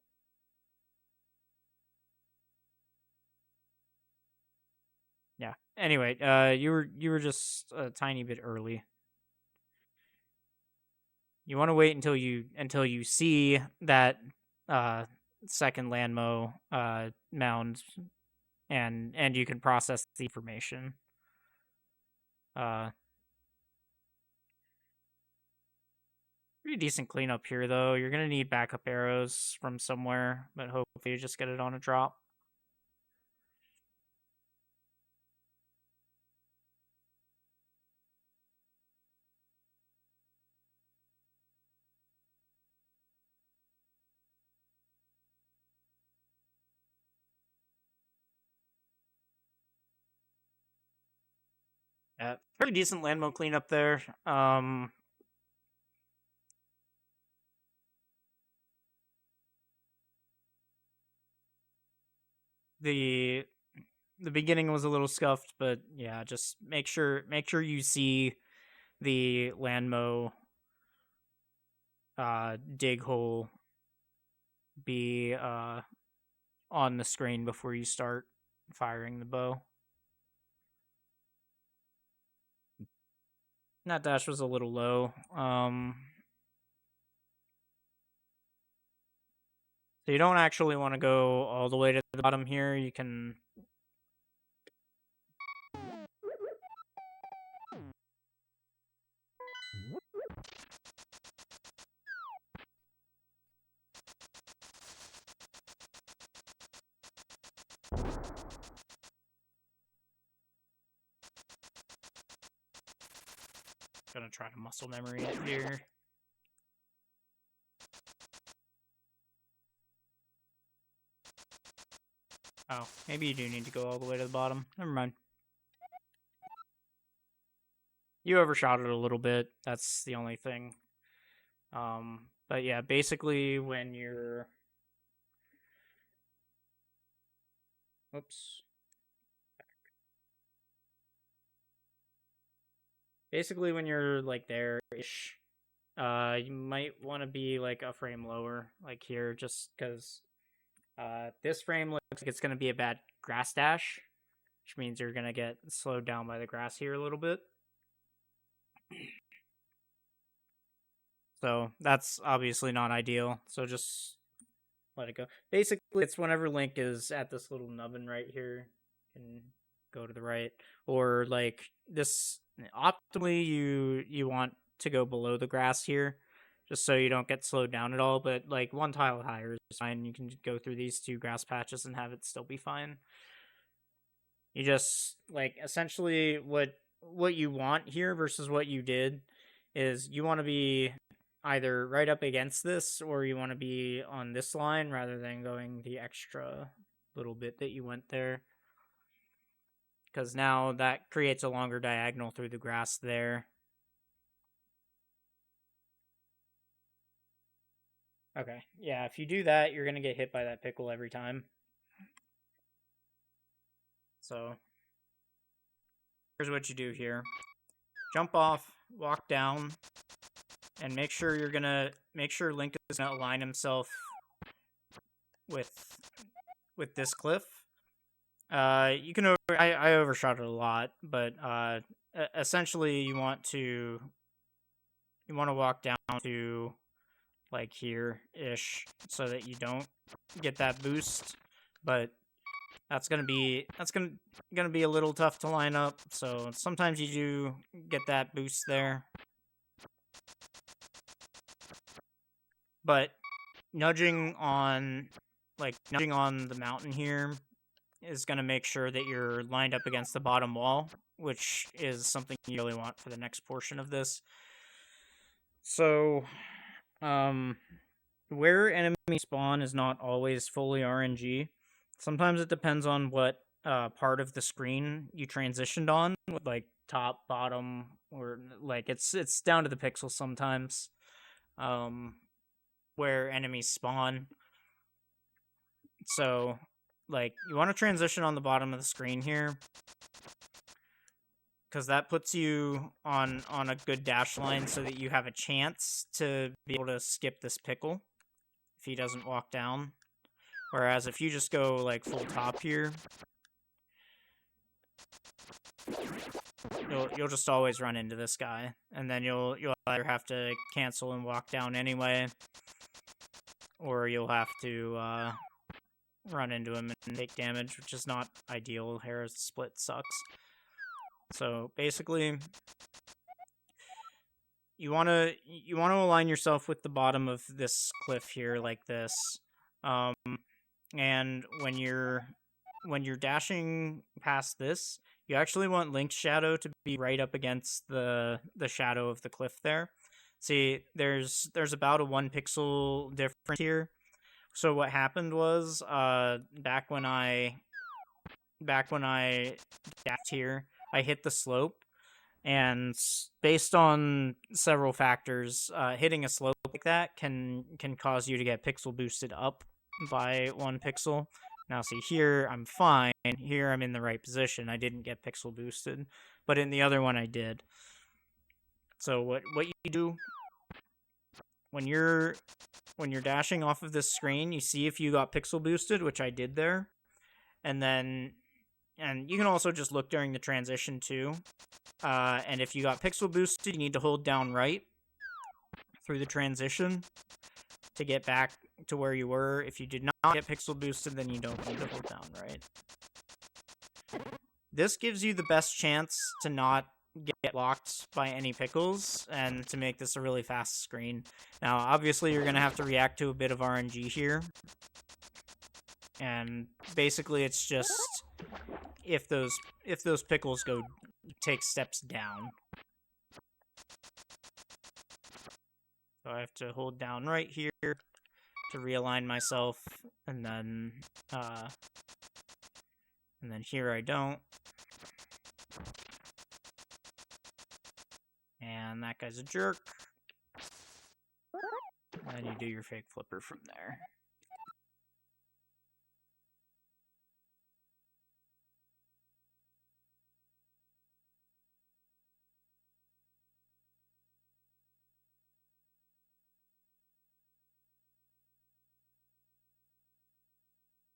A: Yeah. Anyway, you were just a tiny bit early. You want to wait until you see that second Landmo mound, and you can process the information. Pretty decent cleanup here, though. You're gonna need backup arrows from somewhere, but hopefully you just get it on a drop. Yeah, pretty decent Landmo cleanup there. The beginning was a little scuffed, but yeah, just make sure you see the Landmo dig hole be on the screen before you start firing the bow. That dash was a little low. So you don't actually want to go all the way to the bottom here. You can gonna try to muscle memory it here. Oh, maybe you do need to go all the way to the bottom. Never mind. You overshot it a little bit. That's the only thing. But yeah, basically when you're... Oops. Basically when you're like there-ish, you might want to be like a frame lower, like here, just because this frame looks like it's going to be a bad grass dash, which means you're going to get slowed down by the grass here a little bit. So that's obviously not ideal. So just let it go. Basically, it's whenever Link is at this little nubbin right here, and go to the right, or like this. Optimally, you want to go below the grass here, just so you don't get slowed down at all. But like one tile higher is fine. You can go through these two grass patches and have it still be fine. You just like essentially what you want here versus what you did is you want to be either right up against this or you want to be on this line rather than going the extra little bit that you went there. Because now that creates a longer diagonal through the grass there. Okay, yeah, if you do that, you're going to get hit by that pickle every time. So, here's what you do here. Jump off, walk down, and make sure Link is going to align himself with this cliff. You can I overshot it a lot, but essentially you want to walk down to like here-ish so that you don't get that boost, but that's gonna be a little tough to line up. So sometimes you do get that boost there, but nudging on the mountain here is going to make sure that you're lined up against the bottom wall, which is something you really want for the next portion of this. So, where enemy spawn is not always fully RNG. Sometimes it depends on what part of the screen you transitioned on, like top, bottom, or like it's down to the pixels sometimes. Where enemies spawn. So, like, you want to transition on the bottom of the screen here, because that puts you on a good dash line so that you have a chance to be able to skip this pickle if he doesn't walk down. Whereas if you just go like full top here, you'll just always run into this guy, and then you'll either have to cancel and walk down anyway, or you'll have to run into him and take damage, which is not ideal. Harris split sucks. So basically, you want to align yourself with the bottom of this cliff here, like this. And when you're dashing past this, you actually want Link's shadow to be right up against the shadow of the cliff there. See, there's about a 1 pixel difference here. So what happened was, back when I dashed here, I hit the slope, and based on several factors, hitting a slope like that can cause you to get pixel boosted up by 1 pixel. Now see here, I'm fine. Here I'm in the right position. I didn't get pixel boosted, but in the other one I did. So what you do when you're dashing off of this screen, you see if you got pixel boosted, which I did there, and you can also just look during the transition too. And if you got pixel boosted, you need to hold down right through the transition to get back to where you were. If you did not get pixel boosted, then you don't need to hold down right. This gives you the best chance to not get locked by any pickles and to make this a really fast screen. Now, obviously, you're going to have to react to a bit of RNG here. And basically, it's just if those pickles take steps down. So I have to hold down right here to realign myself, and uh, then here I don't. And that guy's a jerk. And then you do your fake flipper from there.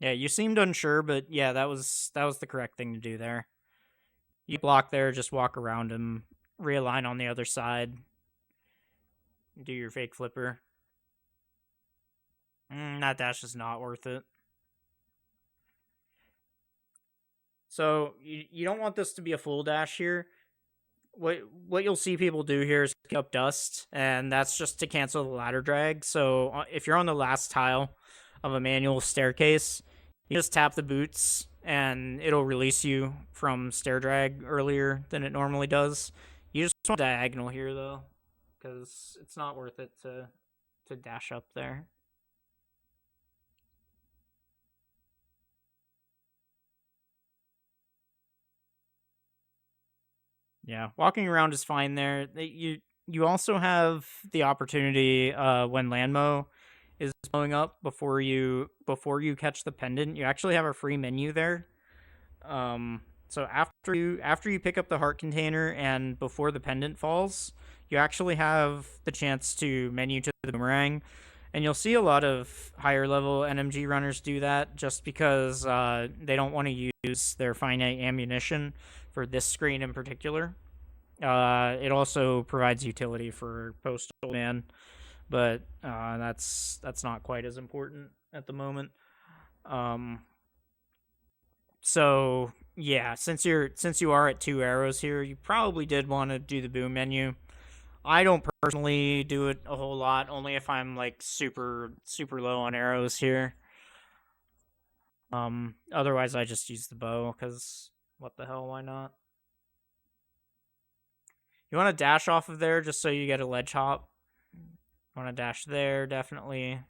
A: Yeah, you seemed unsure, but yeah, that was the correct thing to do there. You block there, just walk around him, realign on the other side, do your fake flipper. That dash is not worth it. So you don't want this to be a full dash here. What you'll see people do here is pick up dust, and that's just to cancel the ladder drag. So if you're on the last tile of a manual staircase, you just tap the boots, and it'll release you from stair drag earlier than it normally does. You just want diagonal here though, because it's not worth it to dash up there. Yeah, walking around is fine there. You also have the opportunity when Landmo is blowing up before you catch the pendant. You actually have a free menu there. So after you pick up the heart container and before the pendant falls, you actually have the chance to menu to the boomerang, and you'll see a lot of higher level NMG runners do that just because they don't want to use their finite ammunition for this screen in particular. It also provides utility for Postal Man, but that's not quite as important at the moment. Um, so yeah, since you are at 2 arrows here, you probably did want to do the boom menu. I don't personally do it a whole lot, only if I'm like super low on arrows here. Otherwise I just use the bow because what the hell, why not? You want to dash off of there just so you get a ledge hop. Want to dash there, definitely.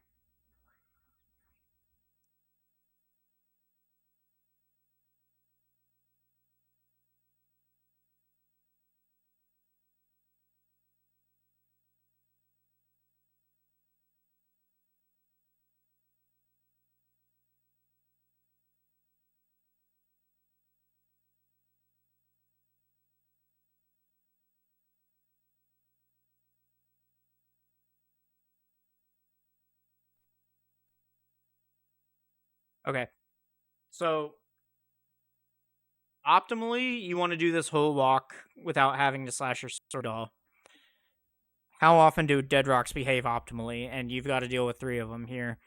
A: Okay. So optimally, you want to do this whole walk without having to slash your sword off. How often do dead rocks behave optimally? And you've got to deal with 3 of them here.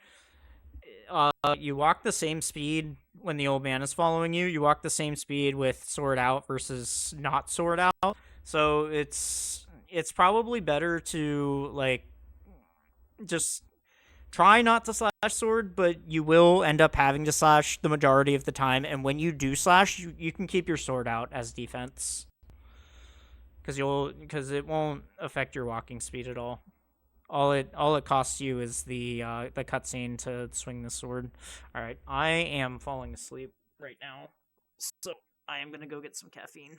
A: You walk the same speed when the old man is following you. You walk the same speed with sword out versus not sword out. So it's probably better to like just try not to slash sword, but you will end up having to slash the majority of the time. And when you do slash, you can keep your sword out as defense because it won't affect your walking speed at all. All it costs you is the cutscene to swing the sword. All right, I am falling asleep right now, so I am gonna go get some caffeine.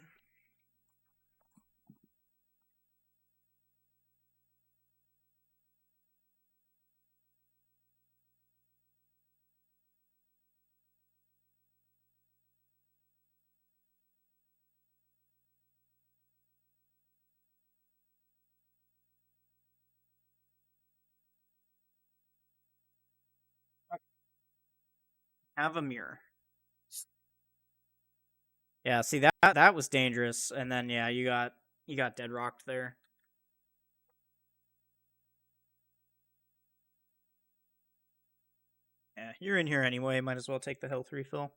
A: Have a mirror. Yeah, see that was dangerous, and then yeah, you got dead rocked there. Yeah, you're in here anyway. Might as well take the health refill.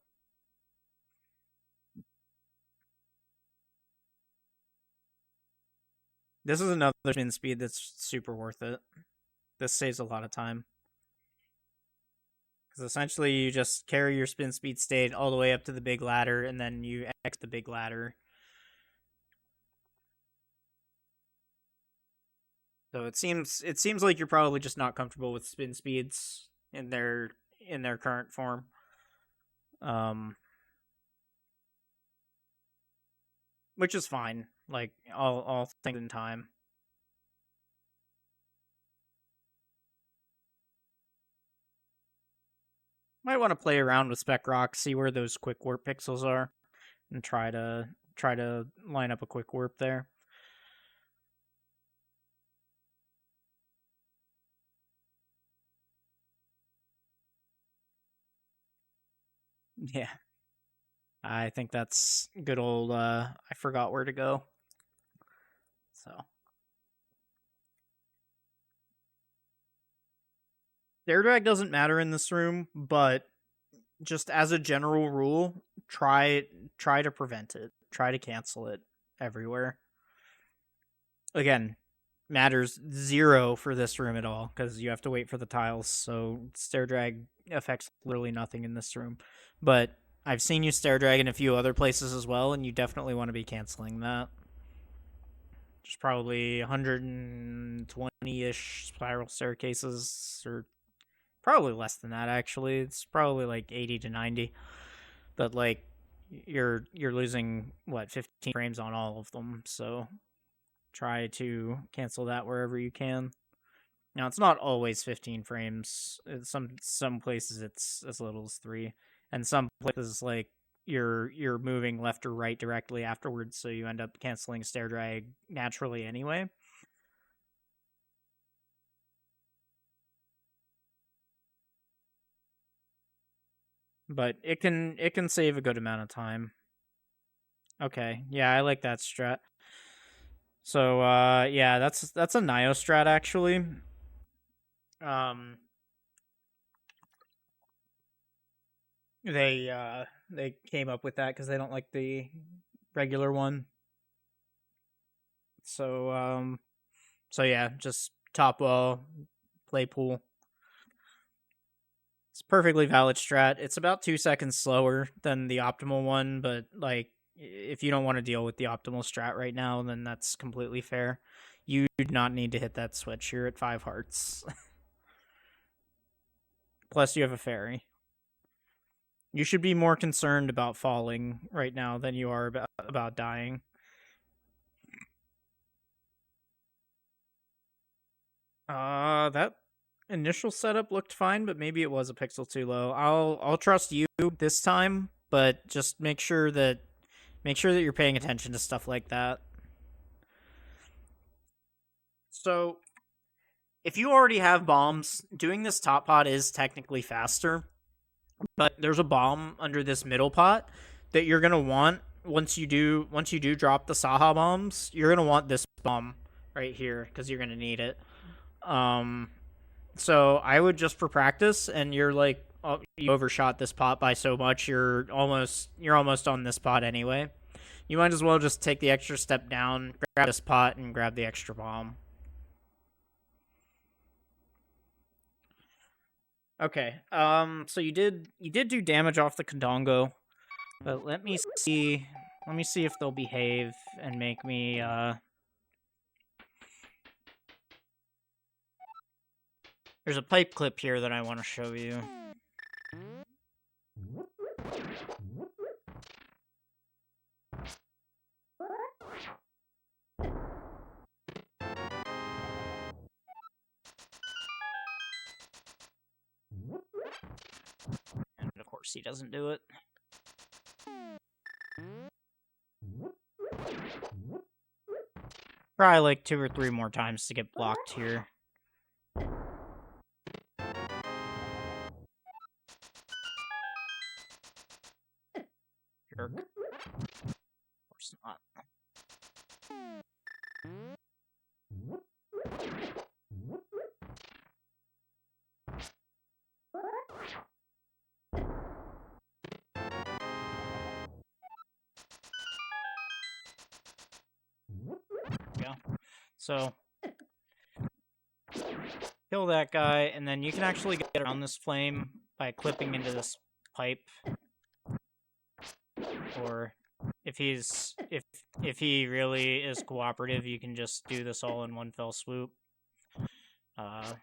A: This is another spin speed that's super worth it. This saves a lot of time. Because essentially you just carry your spin speed state all the way up to the big ladder, and then you exit the big ladder. So it seems like you're probably just not comfortable with spin speeds in their current form. Which is fine. Like all things in time. Might want to play around with Spec Rock, see where those quick warp pixels are, and try to line up a quick warp there. Yeah. I think that's good old I forgot where to go. So Air drag doesn't matter in this room, but just as a general rule, try to prevent it. Try to cancel it everywhere. Again, matters zero for this room at all because you have to wait for the tiles. So stair drag affects literally nothing in this room. But I've seen you stair drag in a few other places as well, and you definitely want to be canceling that. There's probably 120-ish spiral staircases, or probably less than that actually. It's probably like 80 to 90. But like you're losing what 15 frames on all of them, so try to cancel that wherever you can. Now it's not always 15 frames. Some places it's as little as 3, and some places like you're moving left or right directly afterwards, so you end up canceling stair drag naturally anyway. But it can save a good amount of time. Okay, yeah, I like that strat. So yeah, that's a Nio strat actually. Um they came up with that because they don't like the regular one. So yeah, just top wall, play pool. It's perfectly valid strat. It's about 2 seconds slower than the optimal one, but like if you don't want to deal with the optimal strat right now, then that's completely fair. You do not need to hit that switch. You're at 5 hearts. Plus you have a fairy. You should be more concerned about falling right now than you are about dying. That initial setup looked fine, but maybe it was a pixel too low. I'll trust you this time, but just make sure that you're paying attention to stuff like that. So, if you already have bombs, doing this top pot is technically faster, but there's a bomb under this middle pot that you're going to want once you do drop the Saha bombs. You're going to want this bomb right here cuz you're going to need it. So I would just for practice, and you're like, oh, you overshot this pot by so much, you're almost on this pot anyway. You might as well just take the extra step down, grab this pot, and grab the extra bomb. Okay. So you did do damage off the Kondongo, but let me see if they'll behave and make me There's a pipe clip here that I want to show you. And of course he doesn't do it. Probably like 2 or 3 more times to get blocked here. Jerk. Of course not. Yeah. So kill that guy, and then you can actually get around this flame by clipping into this pipe. Or if he really is cooperative, you can just do this all in one fell swoop. Uh,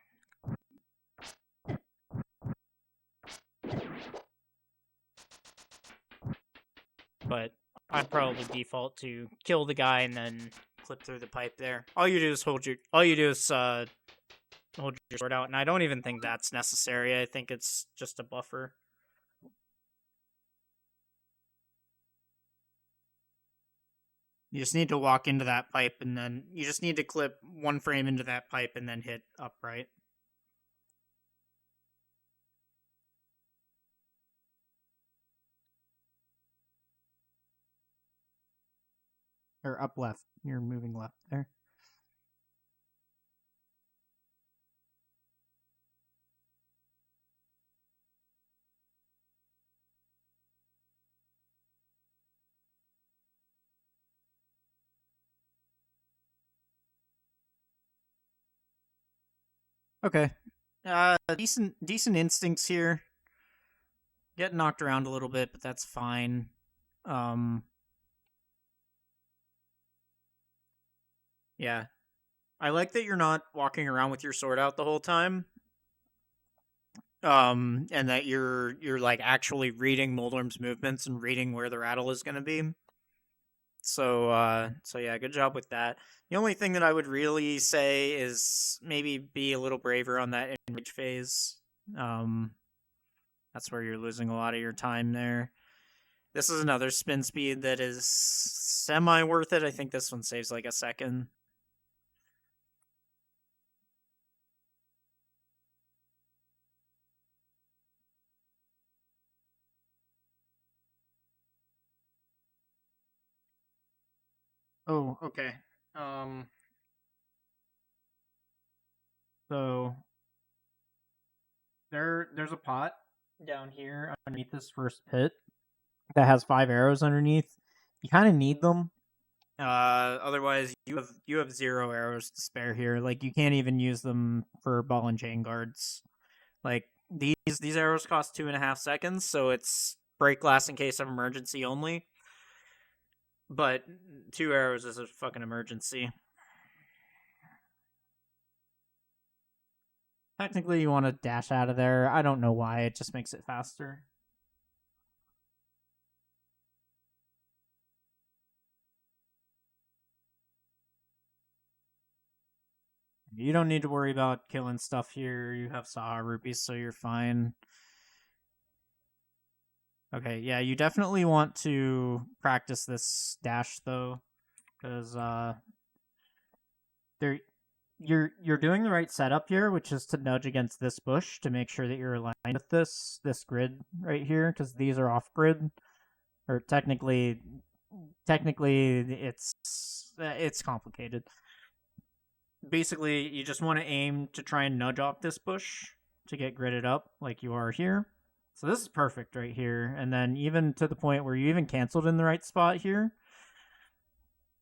A: but I'd probably default to kill the guy and then clip through the pipe there. All you do is hold your sword out, and I don't even think that's necessary. I think it's just a buffer. You just need to walk into that pipe, and then you just need to clip one frame into that pipe and then hit upright. Or up left. You're moving left there. Okay. Decent instincts here. Getting knocked around a little bit, but that's fine. Yeah. I like that you're not walking around with your sword out the whole time. And that you're like actually reading Moldorm's movements and reading where the rattle is gonna be. So yeah, good job with that. The only thing that I would really say is maybe be a little braver on that enrage phase. That's where you're losing a lot of your time there. This is another spin speed that is semi worth it. I think this one saves like a second. Oh, okay. So there's a pot down here underneath this first pit that has 5 arrows underneath. You kind of need them. Otherwise you have 0 arrows to spare here. Like you can't even use them for ball and chain guards. Like these arrows cost 2.5 seconds, so it's break glass in case of emergency only. But 2 arrows is a fucking emergency. Technically, you want to dash out of there. I don't know why. It just makes it faster. You don't need to worry about killing stuff here. You have Saha rupees, so you're fine. Okay, yeah, you definitely want to practice this dash though, because there you're doing the right setup here, which is to nudge against this bush to make sure that you're aligned with this grid right here, because these are off grid, or technically it's complicated. Basically, you just want to aim to try and nudge off this bush to get gridded up like you are here. So this is perfect right here, and then even to the point where you even canceled in the right spot here.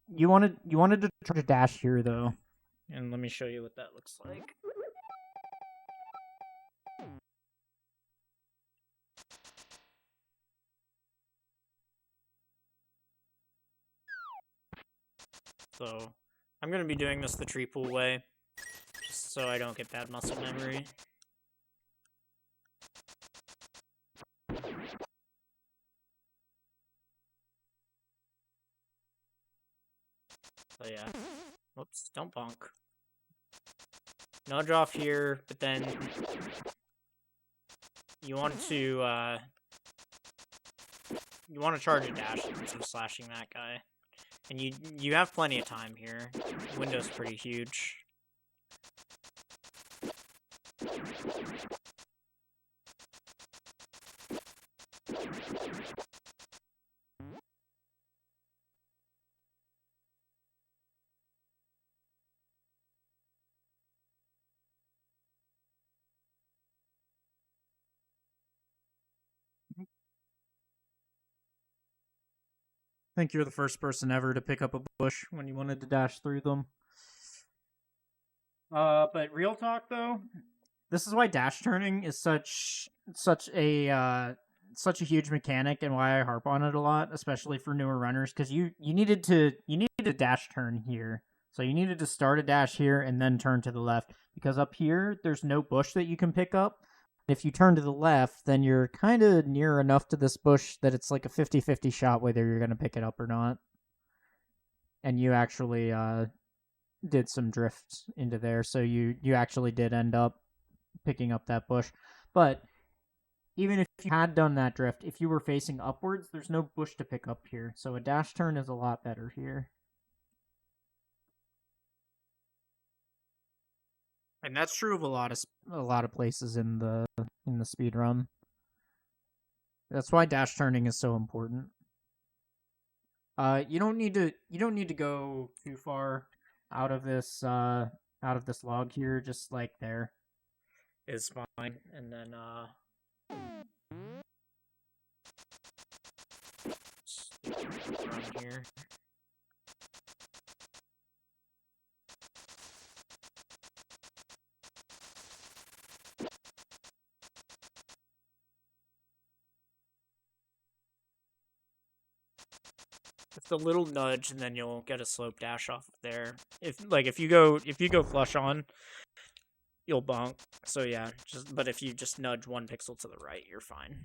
A: You wanted to try to dash here though, and let me show you what that looks like. So I'm going to be doing this the tree pool way, just so I don't get bad muscle memory. So yeah. Whoops, don't bonk. Nudge off here, but then you want to charge a dash instead of slashing that guy. And you have plenty of time here. The window's pretty huge. I think you're the first person ever to pick up a bush when you wanted to dash through them. But real talk though, this is why dash turning is such a huge mechanic, and why I harp on it a lot, especially for newer runners, because you needed to dash turn here
B: So you needed to start a dash here and then turn to the left, because up here, there's no bush that you can pick up. If you turn to the left, then you're kind of near enough to this bush that it's like a 50-50 shot whether you're going to pick it up or not. And you actually did some drift into there, so you actually did end up picking up that bush. But even if you had done that drift, if you were facing upwards, there's no bush to pick up here, so a dash turn is a lot better here.
A: And that's true of a lot
B: of places in the speed run. That's why dash turning is so important. You don't need to go too far out of this log here. Just like there
A: is fine, and then run here. Just a little nudge, and then you'll get a slope dash off of there. If you go flush on, you'll bonk. So yeah, but if you just nudge one pixel to the right, you're fine.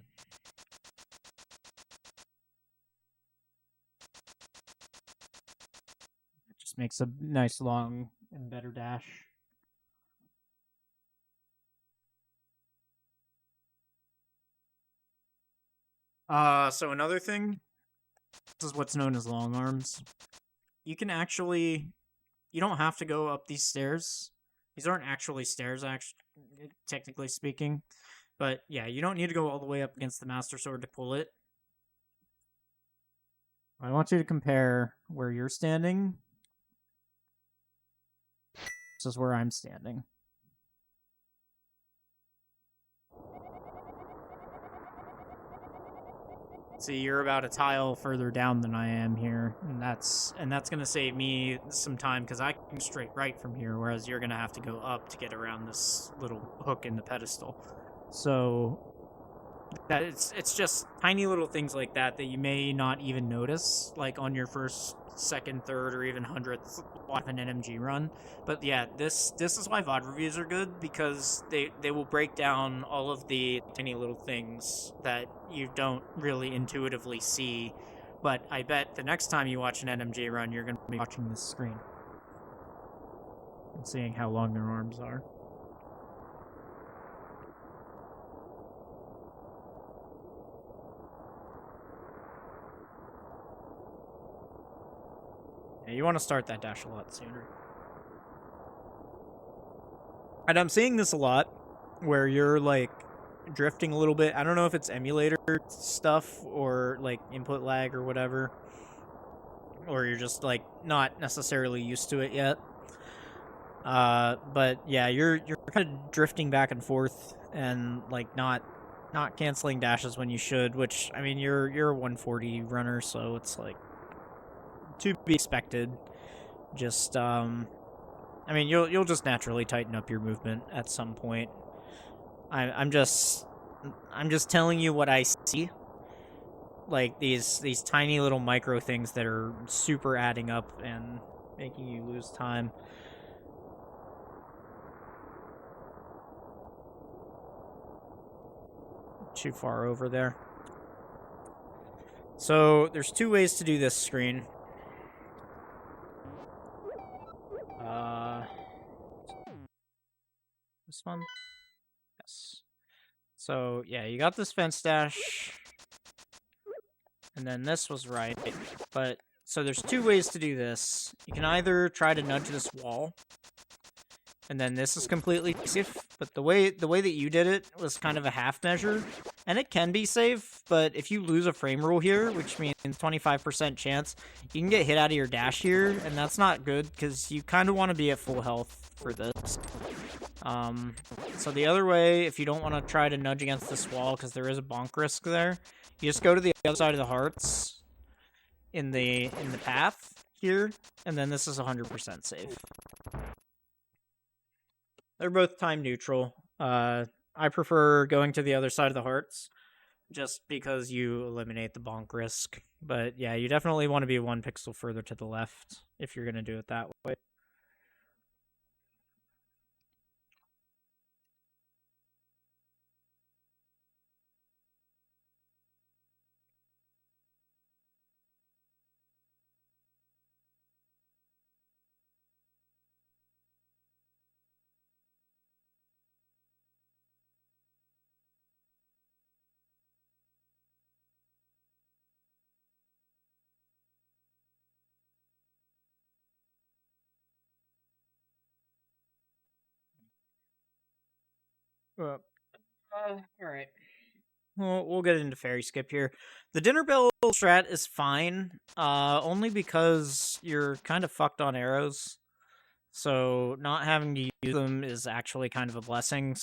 B: It just makes a nice long and better dash.
A: So another thing, this is what's known as long arms. You don't have to go up these stairs. These aren't actually stairs, technically speaking. But yeah, you don't need to go all the way up against the Master Sword to pull it.
B: I want you to compare where you're standing. This is where I'm standing.
A: See, you're about a tile further down than I am here, and that's gonna save me some time because I can straight right from here, whereas you're gonna have to go up to get around this little hook in the pedestal. So that it's just tiny little things like that you may not even notice, like on your first, second, third, or even 100th of an NMG run. But yeah, this is why VOD reviews are good, because they will break down all of the tiny little things that you don't really intuitively see. But I bet the next time you watch an NMG run, you're going to be watching this screen and seeing how long their arms are. Yeah, you want to start that dash a lot sooner. And I'm seeing this a lot, where you're like drifting a little bit. I don't know if it's emulator stuff or like input lag or whatever, or you're just like not necessarily used to it yet. But yeah, you're kind of drifting back and forth and like not canceling dashes when you should. Which, I mean, you're a 140 runner, so it's like to be expected. Just I mean, you'll just naturally tighten up your movement at some point. I'm just telling you what I see. Like these tiny little micro things that are super adding up and making you lose time. Too far over there. So there's two ways to do this screen. This one? Yes. So, yeah, you got this fence dash. And then this was right. But, so there's two ways to do this. You can either try to nudge this wall. And then this is completely safe. But the way that you did it was kind of a half measure. And it can be safe, but if you lose a frame rule here, which means 25% chance, you can get hit out of your dash here, and that's not good, because you kind of want to be at full health for this. So the other way, if you don't want to try to nudge against this wall, because there is a bonk risk there, you just go to the other side of the hearts in the path here, and then this is 100% safe. They're both time neutral. I prefer going to the other side of the hearts, just because you eliminate the bonk risk. But yeah, you definitely want to be one pixel further to the left if you're going to do it that way. Uh, all right. Well, we'll get into fairy skip here. The dinner bell strat is fine, only because you're kind of fucked on arrows. So not having to use them is actually kind of a blessing.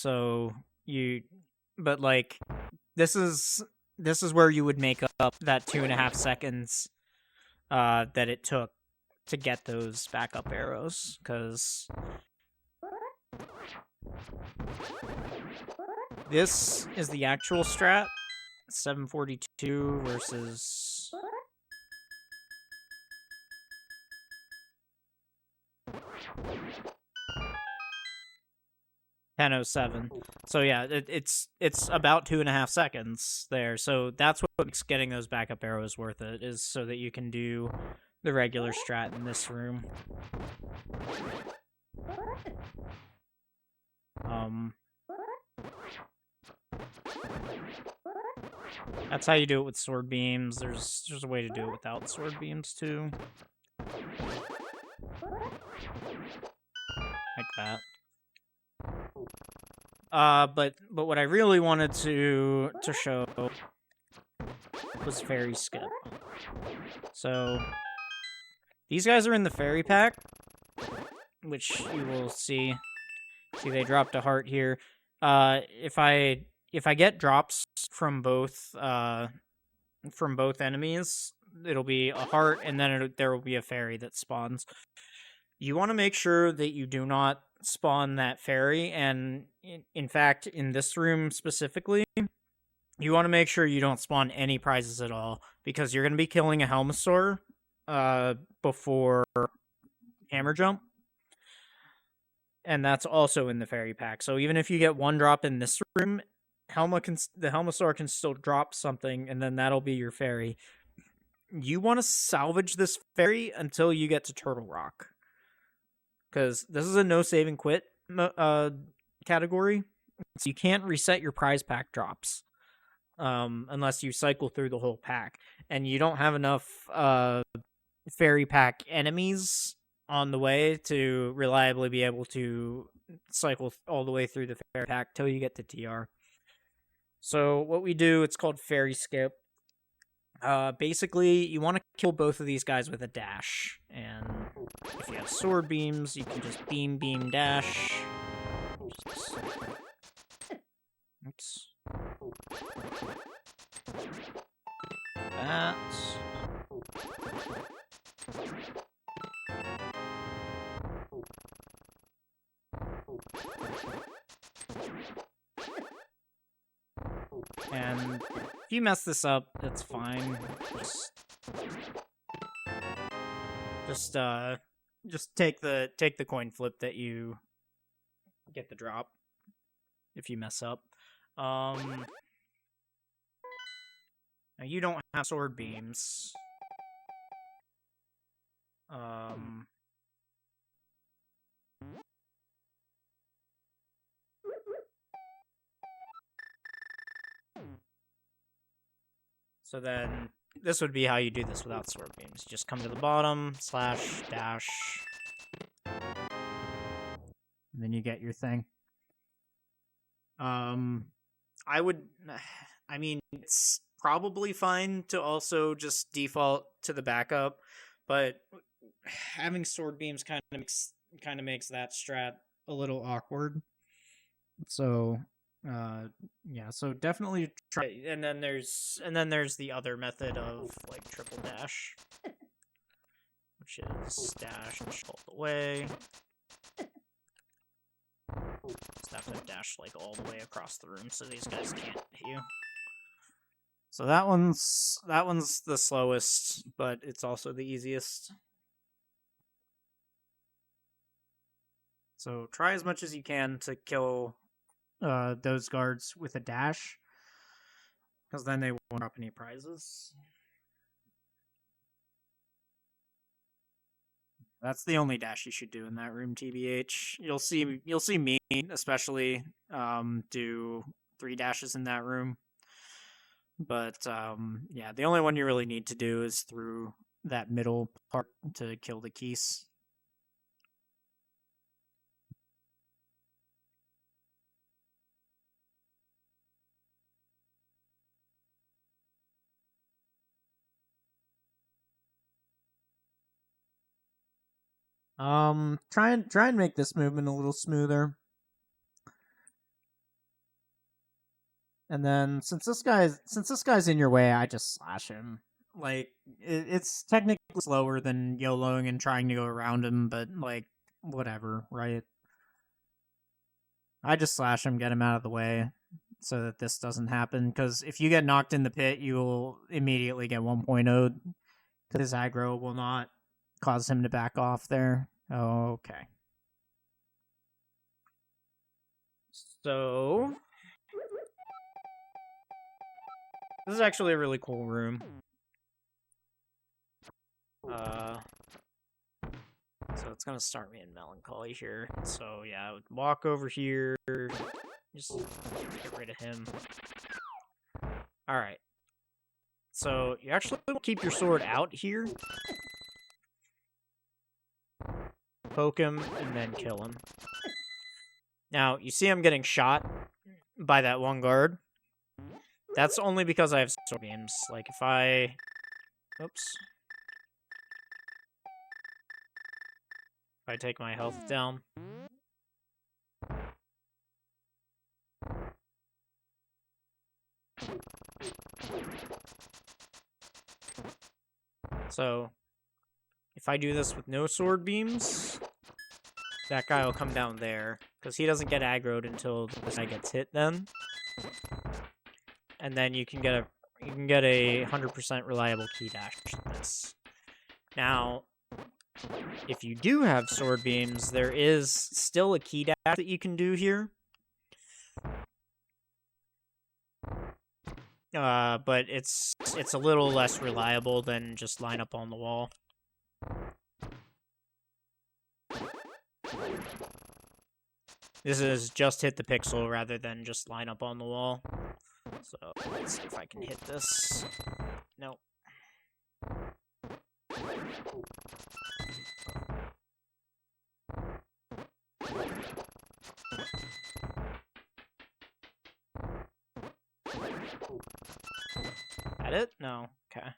A: But like, this is where you would make up that 2.5 seconds that it took to get those backup arrows, because this is the actual strat. 742 versus 1007. So yeah, it's about 2.5 seconds there. So that's what makes getting those backup arrows worth it, is so that you can do the regular strat in this room. That's how you do it with sword beams. There's a way to do it without sword beams too. Like that. But what I really wanted to show was fairy skip. So these guys are in the fairy pack, which you will see. See, they dropped a heart here. If I get drops from both enemies, it'll be a heart, and then there will be a fairy that spawns. You want to make sure that you do not spawn that fairy, and in fact, in this room specifically, you want to make sure you don't spawn any prizes at all, because you're going to be killing a Helmosaur before hammer jump, and that's also in the fairy pack. So even if you get one drop in this room, the Helmosaur can still drop something, and then that'll be your fairy. You want to salvage this fairy until you get to Turtle Rock, because this is a no save and quit category, so you can't reset your prize pack drops unless you cycle through the whole pack, and you don't have enough fairy pack enemies on the way to reliably be able to cycle all the way through the fairy pack till you get to TR. So what we do, it's called fairy skip. Basically, you want to kill both of these guys with a dash, and if you have sword beams, you can just beam, dash. Oops. That. And if you mess this up, it's fine. Just take the coin flip that you get the drop if you mess up. Now you don't have sword beams. So then this would be how you do this without sword beams. Just come to the bottom, slash, dash, and then you get your thing. I mean, it's probably fine to also just default to the backup, but having sword beams kind of makes that strat a little awkward. So yeah, so definitely try. And then there's the other method of like triple dash, which is dash all the way. Just have to dash like all the way across the room so these guys can't hit you. So that one's the slowest, but it's also the easiest. So try as much as you can to kill those guards with a dash, because then they won't drop any prizes. That's the only dash you should do in that room, TBH. You'll see me especially do 3 dashes in that room. But yeah, the only one you really need to do is through that middle part to kill the keys.
B: Try and make this movement a little smoother. And then since this guy's in your way, I just slash him. Like it's technically slower than YOLOing and trying to go around him, but like whatever, right? I just slash him, get him out of the way, so that this doesn't happen. Because if you get knocked in the pit, you will immediately get 1.0'd. Because his aggro will not cause him to back off there. Okay. So this is actually a really cool room. So it's gonna start me in melancholy here. So yeah, I would walk over here, just get rid of him. Alright. So you actually keep your sword out here. Poke him, and then kill him. Now, you see I'm getting shot by that one guard. That's only because I have sword beams. Like, if I... Oops. If I take my health down. So, if I do this with no sword beams, that guy will come down there. Because he doesn't get aggroed until this guy gets hit then. And then you can get a 100% reliable key dash with this. Now, if you do have sword beams, there is still a key dash that you can do here. But it's a little less reliable than just line up on the wall. This is just hit the pixel rather than just line up on the wall. So let's see if I can hit this. Nope. That it? No. Okay.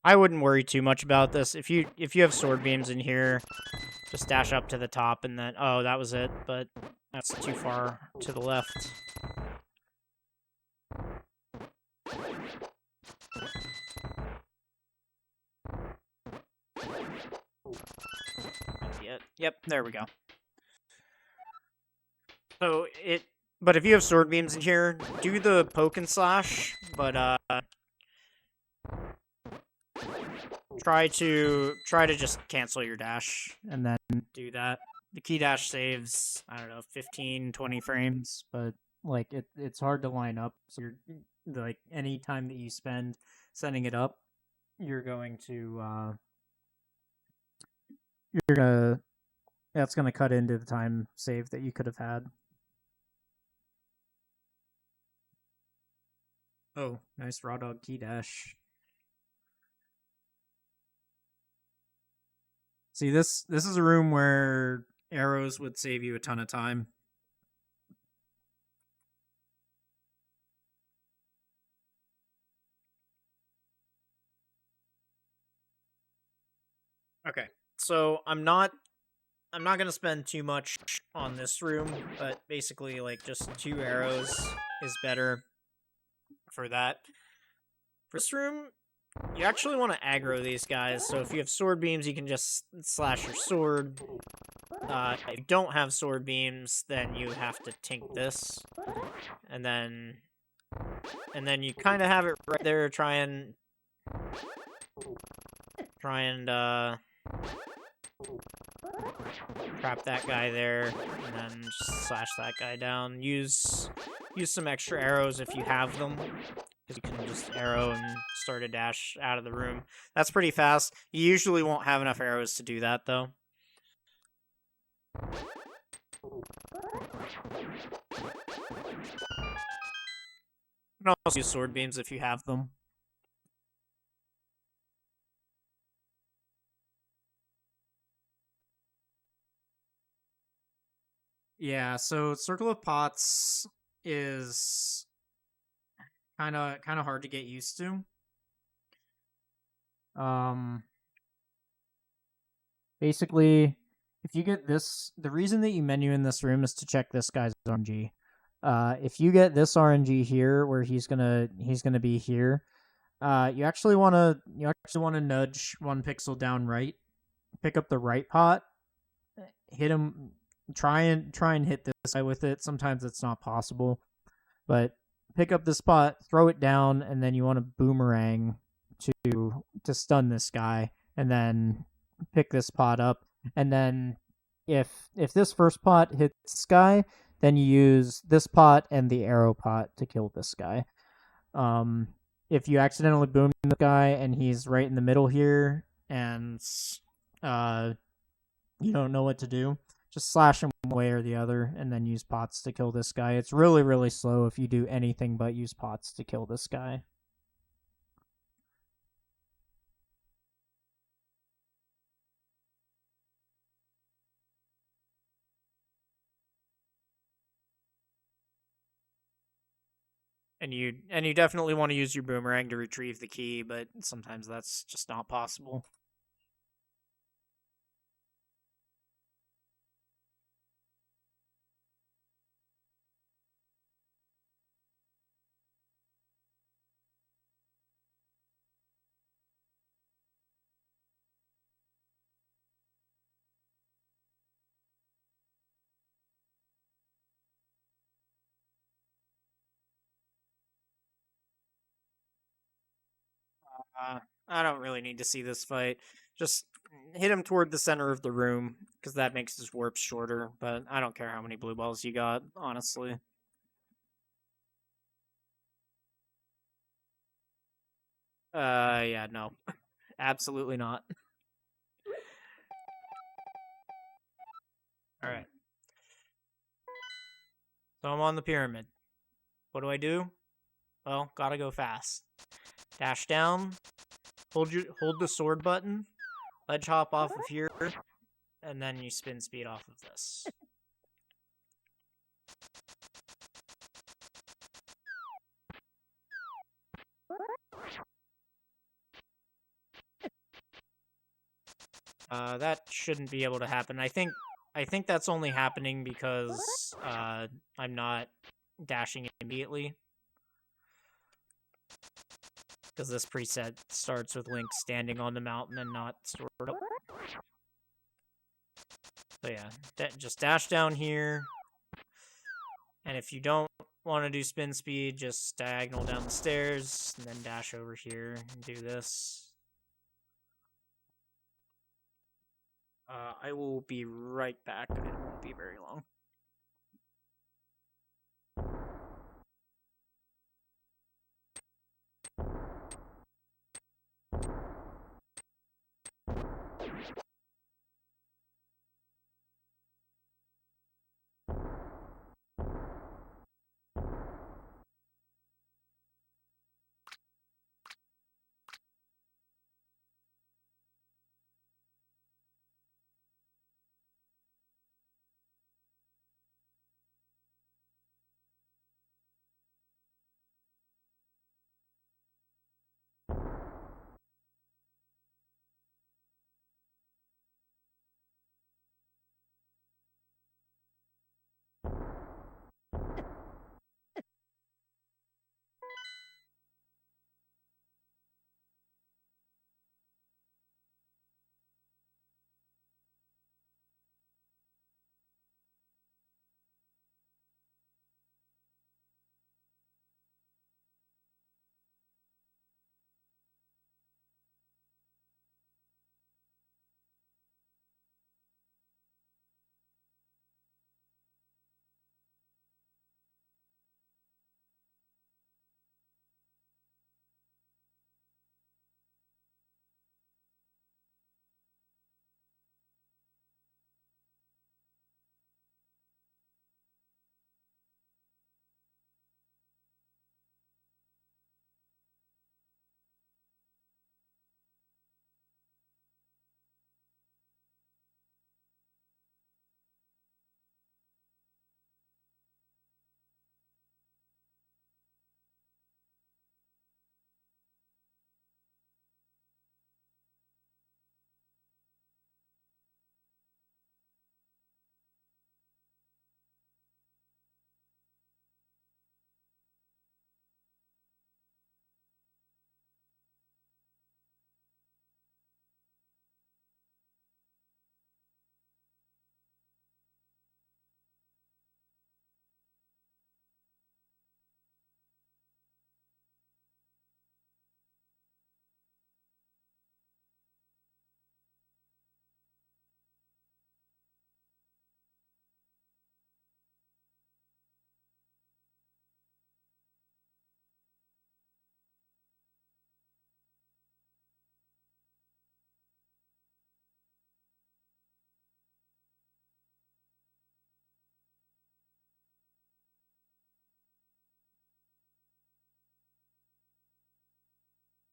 B: I wouldn't worry too much about this. If you have sword beams in here, just dash up to the top and then... Oh, that was it, but that's too far to the left. Might be it. Yep, there we go. So, But if you have sword beams in here, do the poke and slash, but, try to just cancel your dash, and then do that. The key dash saves, I don't know, 15, 20 frames, but, like, it's hard to line up, so you're, like, any time that you spend setting it up, you're going to, that's gonna cut into the time save that you could have had. Oh, nice raw dog key dash. See, this is a room where arrows would save you a ton of time. Okay, so I'm not gonna spend too much on this room, but basically, like, just 2 arrows is better for that. For this room, you actually want to aggro these guys, so if you have sword beams, you can just slash your sword. If you don't have sword beams, then you have to tink this. And then you kind of have it right there, try and trap that guy there, and then just slash that guy down. Use some extra arrows if you have them, because you can just arrow and start a dash out of the room. That's pretty fast. You usually won't have enough arrows to do that, though. You can also use sword beams if you have them. Yeah, so Circle of Pots is kind of hard to get used to. Um, basically, if you get this, the reason that you menu in this room is to check this guy's RNG. If you get this RNG here, where he's gonna be here, you actually wanna nudge one pixel down right, pick up the right pot, hit him, try and hit this guy with it. Sometimes it's not possible, but pick up this pot, throw it down, and then you want to boomerang to stun this guy, and then pick this pot up, and then if this first pot hits this guy, then you use this pot and the arrow pot to kill this guy. If you accidentally boom the guy and he's right in the middle here, and you don't know what to do, just slash him one way or the other, and then use pots to kill this guy. It's really, really slow if you do anything but use pots to kill this guy. And you definitely want to use your boomerang to retrieve the key, but sometimes that's just not possible. I don't really need to see this fight. Just hit him toward the center of the room, because that makes his warps shorter, but I don't care how many blue balls you got, honestly. Yeah, no. Absolutely not. Alright. So I'm on the pyramid. What do? Well, gotta go fast. Dash down, hold the sword button, ledge hop off of here, and then you spin speed off of this. That shouldn't be able to happen. I think that's only happening because I'm not dashing immediately. Because this preset starts with Link standing on the mountain and not stored up. So yeah, just dash down here. And if you don't want to do spin speed, just diagonal down the stairs, and then dash over here and do this. I will be right back. It won't be very long.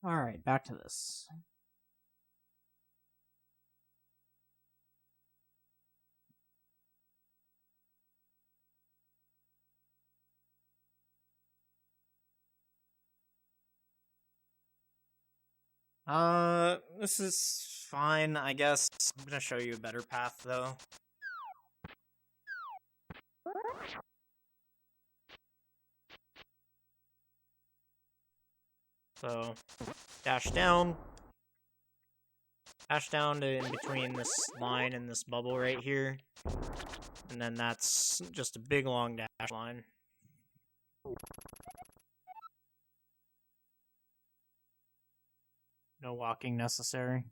B: Alright, back to this.
A: This is fine, I guess. I'm gonna show you a better path, though. So, dash down to in between this line and this bubble right here. And then that's just a big long dash line.
B: No walking necessary.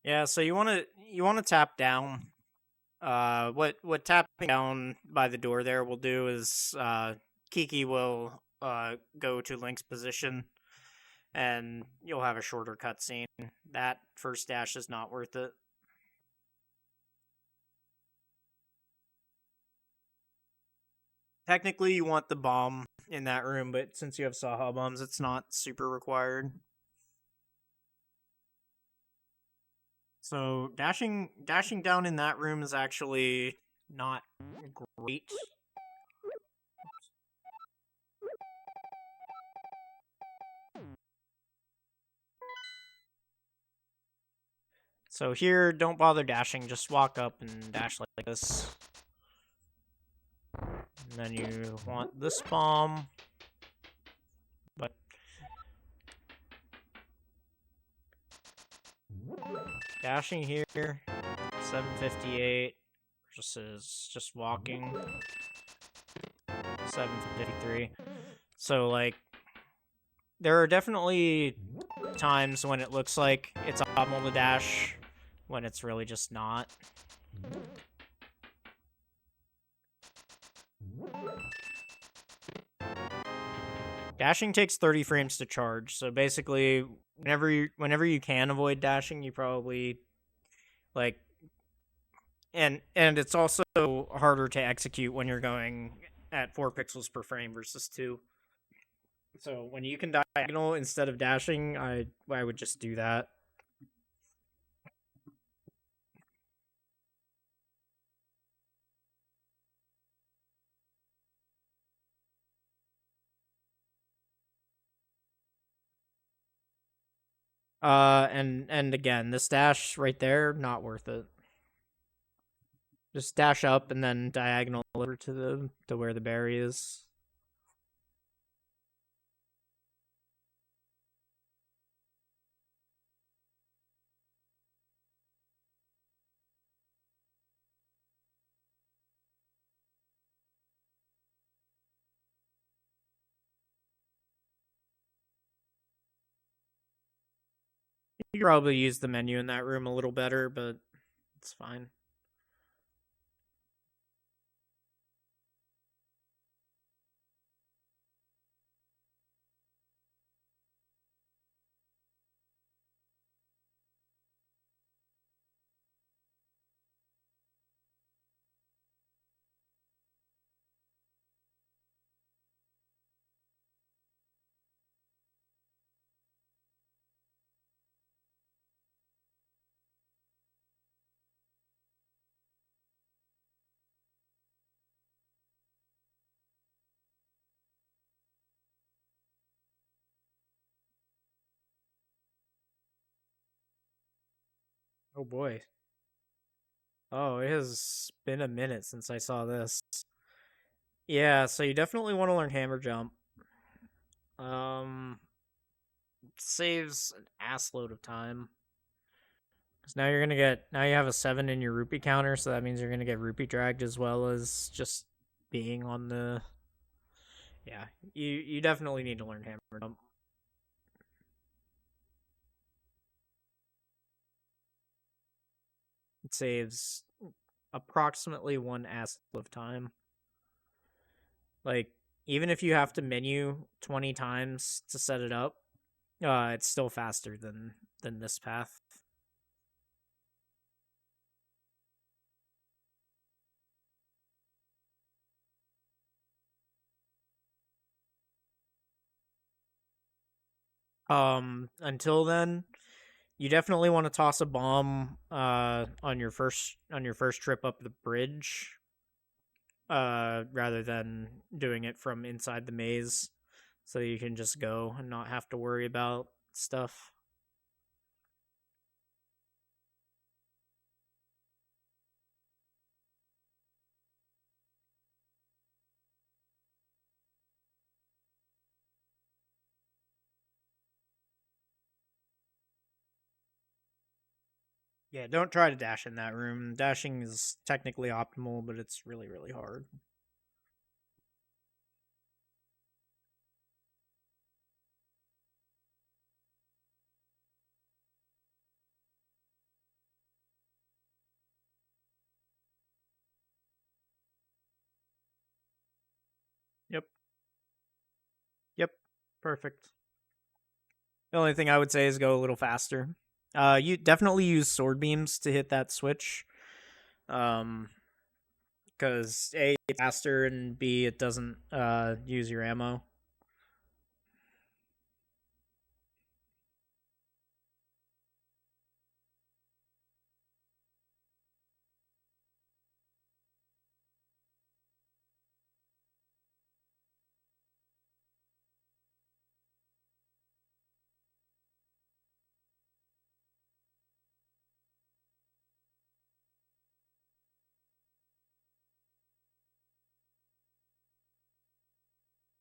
A: Yeah, so you wanna tap down. What tapping down by the door there will do is Kiki will go to Link's position, and you'll have a shorter cutscene. That first dash is not worth it. Technically, you want the bomb in that room, but since you have Saha bombs, it's not super required. So dashing down in that room is actually not great. So here, don't bother dashing, just walk up and dash like this. And then you want this bomb. But dashing here, 758 versus just walking, 753. So, like, there are definitely times when it looks like it's optimal to dash, when it's really just not. Dashing takes 30 frames to charge, so basically, whenever you can avoid dashing, you probably, like, and it's also harder to execute when you're going at 4 pixels per frame versus 2. So when you can diagonal instead of dashing, I would just do that. And again, this dash right there, not worth it. Just dash up and then diagonal over to where the berry is. You could probably use the menu in that room a little better, but it's fine. Oh boy. Oh, it has been a minute since I saw this. Yeah, so you definitely want to learn hammer jump. Saves an assload of time. Because now you have a 7 in your rupee counter, so that means you're gonna get rupee dragged as well as just being on the Yeah, you definitely need to learn hammer dump. It saves approximately 1 asset of time. Like, even if you have to menu 20 times to set it up, it's still faster than this path. Until then, you definitely want to toss a bomb on your first trip up the bridge, rather than doing it from inside the maze, so you can just go and not have to worry about stuff. Yeah, don't try to dash in that room. Dashing is technically optimal, but it's really, really hard. Yep. Yep. Perfect. The only thing I would say is go a little faster. You definitely use sword beams to hit that switch. Um, because A, it's faster, and B, it doesn't use your ammo.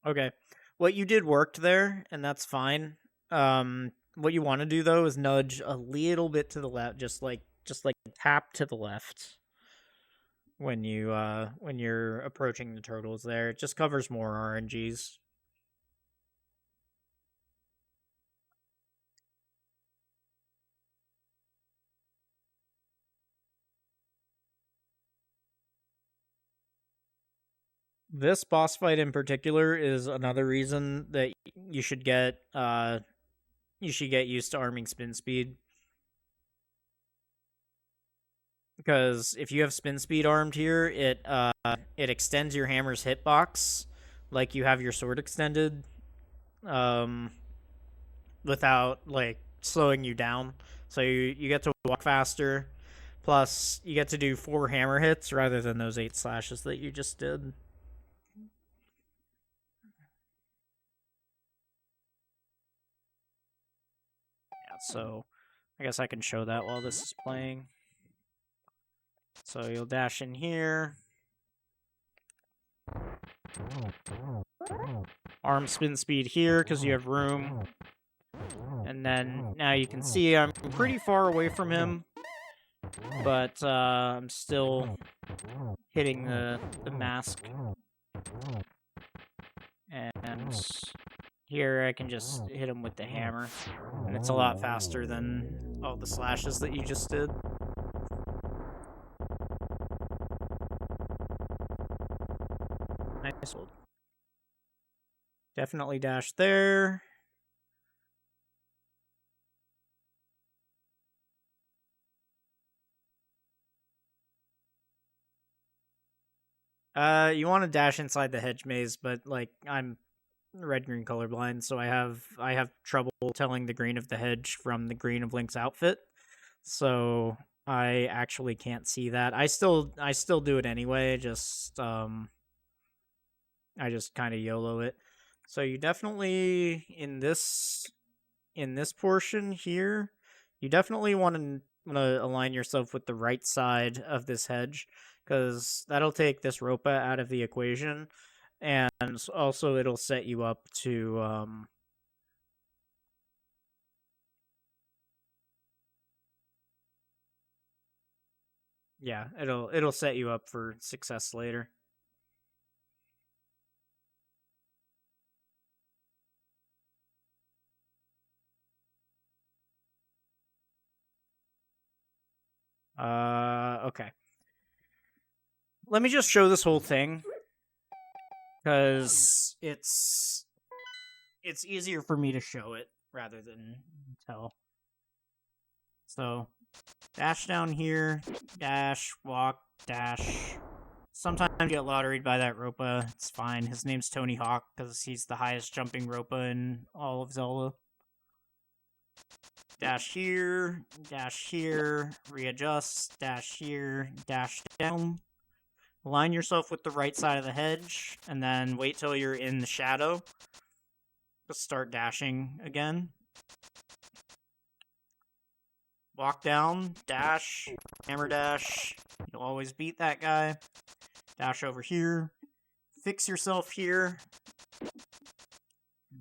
A: Okay. What you did worked there, and that's fine. What you want to do though is nudge a little bit to the left, just like tap to the left when you're approaching the turtles there. It just covers more RNGs. This boss fight in particular is another reason that you should get used to arming spin speed, because if you have spin speed armed here, it extends your hammer's hitbox like you have your sword extended, um without like slowing you down. So you get to walk faster. Plus, you get to do 4 hammer hits rather than those 8 slashes that you just did. Yeah, so I guess I can show that while this is playing. So you'll dash in here. Arm spin speed here because you have room. And then now you can see I'm pretty far away from him, but I'm still hitting the mask. And here I can just hit him with the hammer. And it's a lot faster than all the slashes that you just did. Nice. Definitely dash there. You want to dash inside the hedge maze, but like I'm red green colorblind, so I have trouble telling the green of the hedge from the green of Link's outfit. So I actually can't see that. I still do it anyway. I just kind of YOLO it. So you definitely in this portion here, you definitely want to align yourself with the right side of this hedge, because that'll take this Ropa out of the equation, and also it'll set you up to yeah, it'll set you up for success later. Okay. Let me just show this whole thing, because it's easier for me to show it rather than tell. So, dash down here, dash, walk, dash. Sometimes you get lotteried by that Ropa. It's fine. His name's Tony Hawk because he's the highest jumping Ropa in all of Zelda. Dash here, readjust, dash here, dash down. Align yourself with the right side of the hedge, and then wait till you're in the shadow. Just start dashing again. Walk down, dash, hammer dash. You'll always beat that guy. Dash over here. Fix yourself here.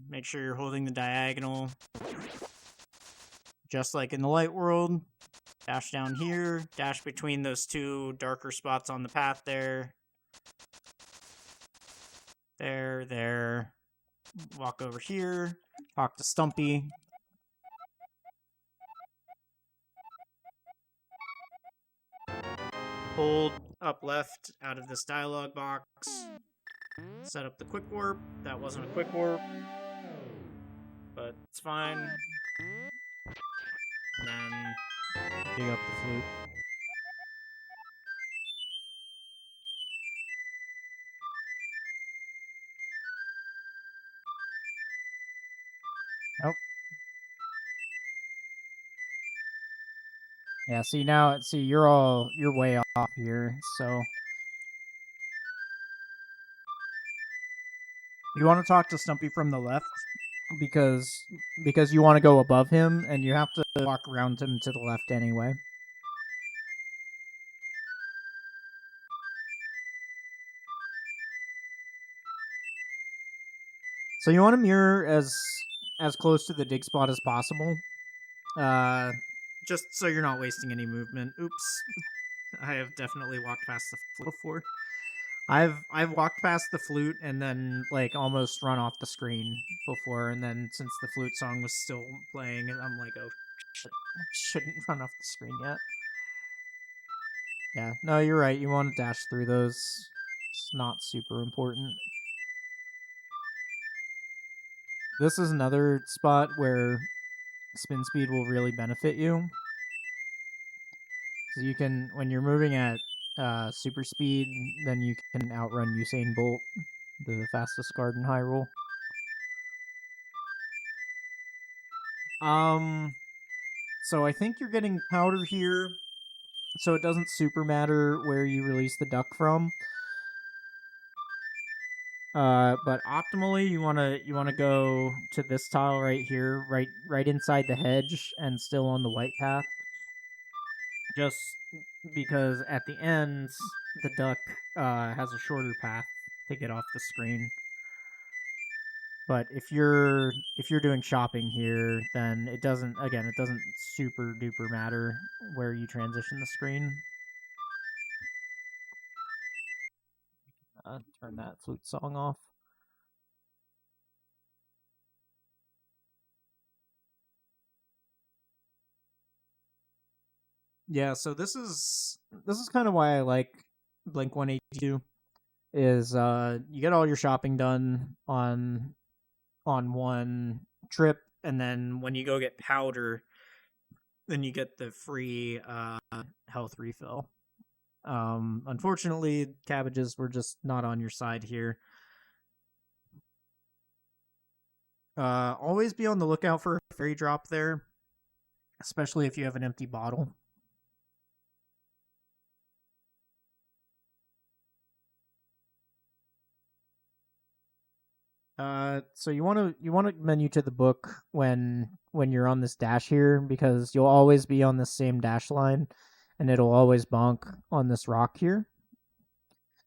A: Make sure you're holding the diagonal. Just like in the light world. Dash down here. Dash between those two darker spots on the path there. There. Walk over here. Talk to Stumpy. Hold up left out of this dialog box. Set up the quick warp. That wasn't a quick warp, but it's fine. And then
B: Dig up the flute. Nope. Yeah, see you're way off here, so you want to talk to Stumpy from the left because you want to go above him and you have to walk around him to the left anyway. So you want to mirror as close to the dig spot as possible. Just so you're not wasting any movement. Oops. I have definitely walked past the flute before. I've walked past the flute and then like almost run off the screen before, and then since the flute song was still playing, I'm like, oh shit, I shouldn't run off the screen yet. Yeah, no, you're right. You want to dash through those. It's not super important. This is another spot where spin speed will really benefit you. So you can, when you're moving at super speed, then you can outrun Usain Bolt, the fastest guard in Hyrule. So I think you're getting powder here, so it doesn't super matter where you release the duck from. But optimally, you wanna go to this tile right here, right inside the hedge, and still on the white path. Just because at the end, the duck has a shorter path to get off the screen. But if you're doing shopping here, then it doesn't super duper matter where you transition the screen. Turn that flute song off. Yeah, so this is kind of why I like Blink 182 is you get all your shopping done on one trip, and then when you go get powder, then you get the free health refill. Unfortunately, cabbages were just not on your side here. Always be on the lookout for a fairy drop there, especially if you have an empty bottle. So you want to menu to the book when you're on this dash here, because you'll always be on the same dash line, and it'll always bonk on this rock here.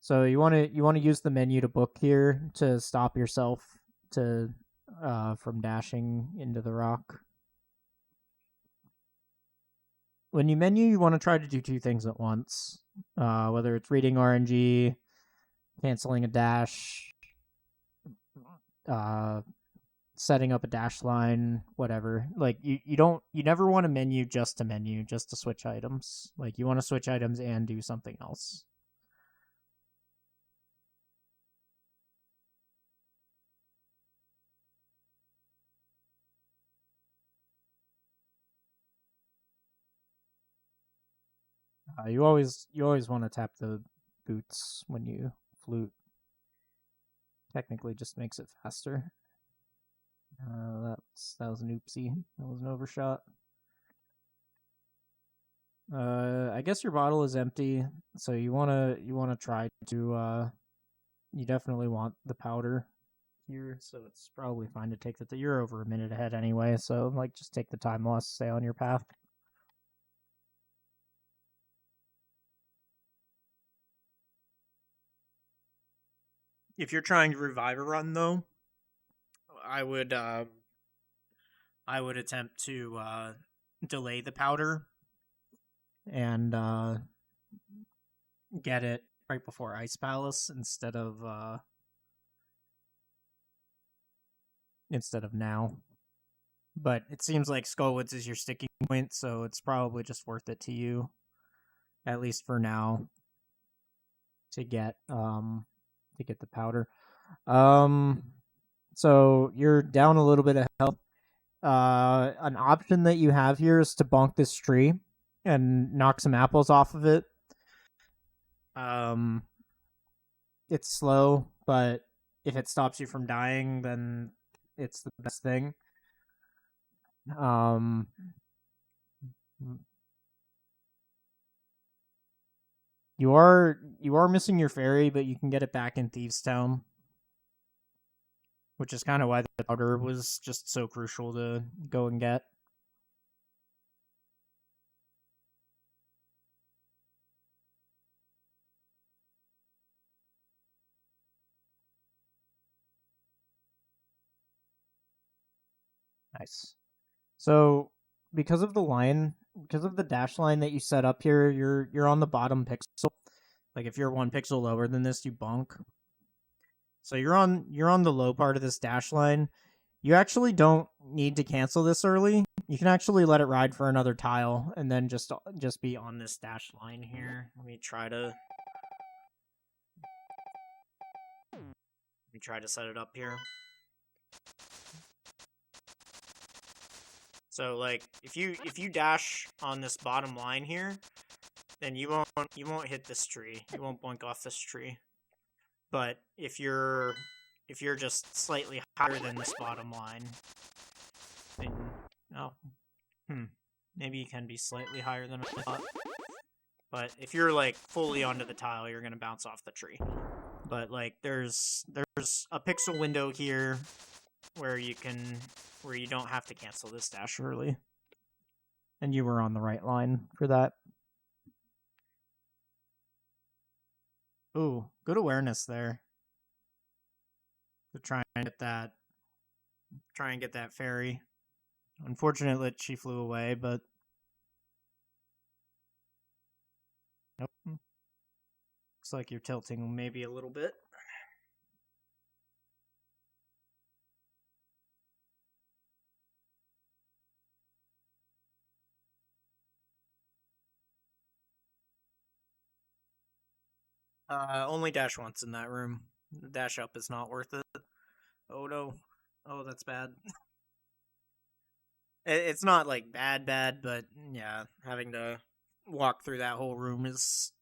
B: So you want to use the menu to book here to stop yourself to from dashing into the rock. When you menu, you want to try to do two things at once, whether it's reading RNG, canceling a dash, setting up a dash line, whatever. Like you never want to menu, just to switch items. Like you want to switch items and do something else. You always want to tap the boots when you flute. Technically, just makes it faster. That was an oopsie. That was an overshot. I guess your bottle is empty, so you wanna try to. You definitely want the powder here, so it's probably fine to take that. You're over a minute ahead anyway, so like just take the time loss, stay on your path.
A: If you're trying to revive a run, though, I would attempt to delay the powder and get it right before Ice Palace instead of now. But it seems like Skullwoods is your sticking point, so it's probably just worth it to you, at least for now, to get the powder. So you're down a little bit of health. An option that you have here is to bonk this tree and knock some apples off of it. It's slow, but if it stops you from dying, then it's the best thing. You are missing your fairy, but you can get it back in Thieves Town, which is kind of why the powder was just so crucial to go and get. Nice. So because of the dash line that you set up here, you're on the bottom pixel. Like if you're 1 pixel lower than this, you bonk. So you're on the low part of this dash line. You actually don't need to cancel this early. You can actually let it ride for another tile and then just be on this dash line here. Let me try to set it up here. So like if you dash on this bottom line here, then you won't hit this tree. You won't boink off this tree. But if you're just slightly higher than this bottom line, then maybe you can be slightly higher than I thought. But if you're like fully onto the tile, you're gonna bounce off the tree. But like there's a pixel window here where you don't have to cancel this dash early. And you were on the right line for that. Ooh, good awareness there. To try and get that fairy. Unfortunately, she flew away, but nope. Looks like you're tilting maybe a little bit. Only dash once in that room. The dash up is not worth it. Oh no. Oh, that's bad. It's not like bad, but yeah, having to walk through that whole room is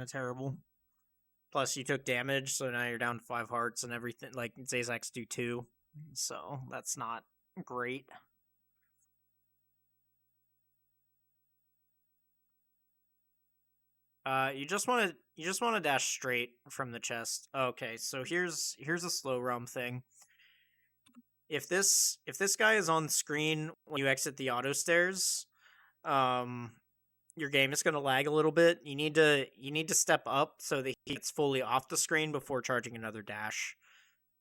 A: terrible. Plus, you took damage, so now you're down to 5 hearts and everything. Like, Zazaks do 2, so that's not great. You just want to dash straight from the chest. Okay, so here's a slow realm thing. If this guy is on screen when you exit the auto stairs, your game is going to lag a little bit. You need to step up so that he gets fully off the screen before charging another dash.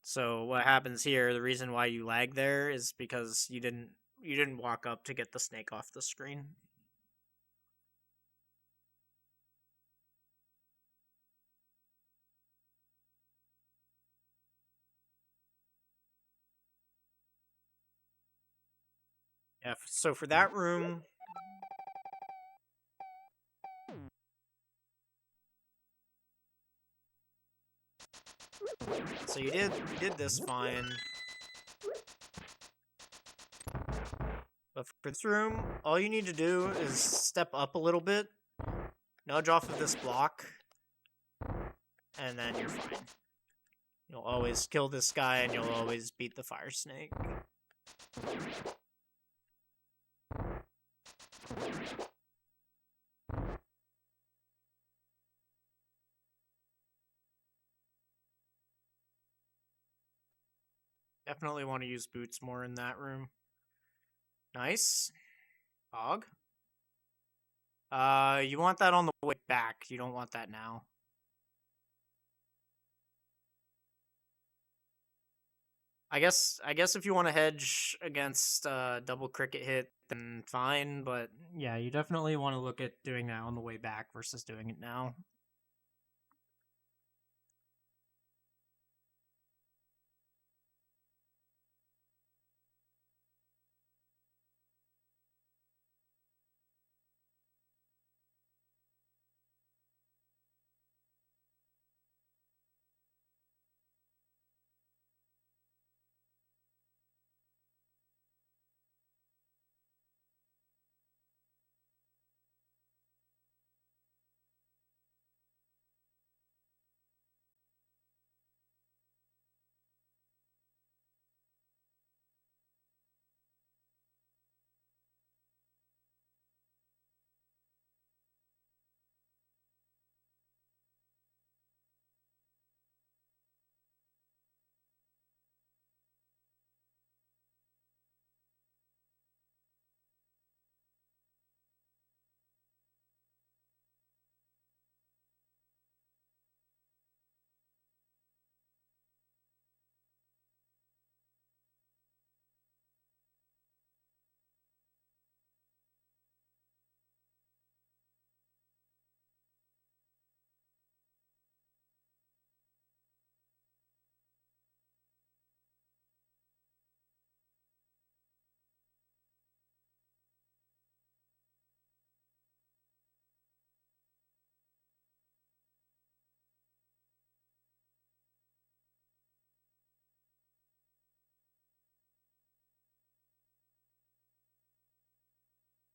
A: So what happens here, the reason why you lag there is because you didn't walk up to get the snake off the screen. Yeah, so for that room, so you did this fine. But for this room, all you need to do is step up a little bit, nudge off of this block, and then you're fine. You'll always kill this guy and you'll always beat the fire snake. Definitely want to use boots more in that room. Nice. Fog. You want that on the way back. You don't want that now. I guess if you want to hedge against double cricket hit, then fine. But yeah, you definitely want to look at doing that on the way back versus doing it now.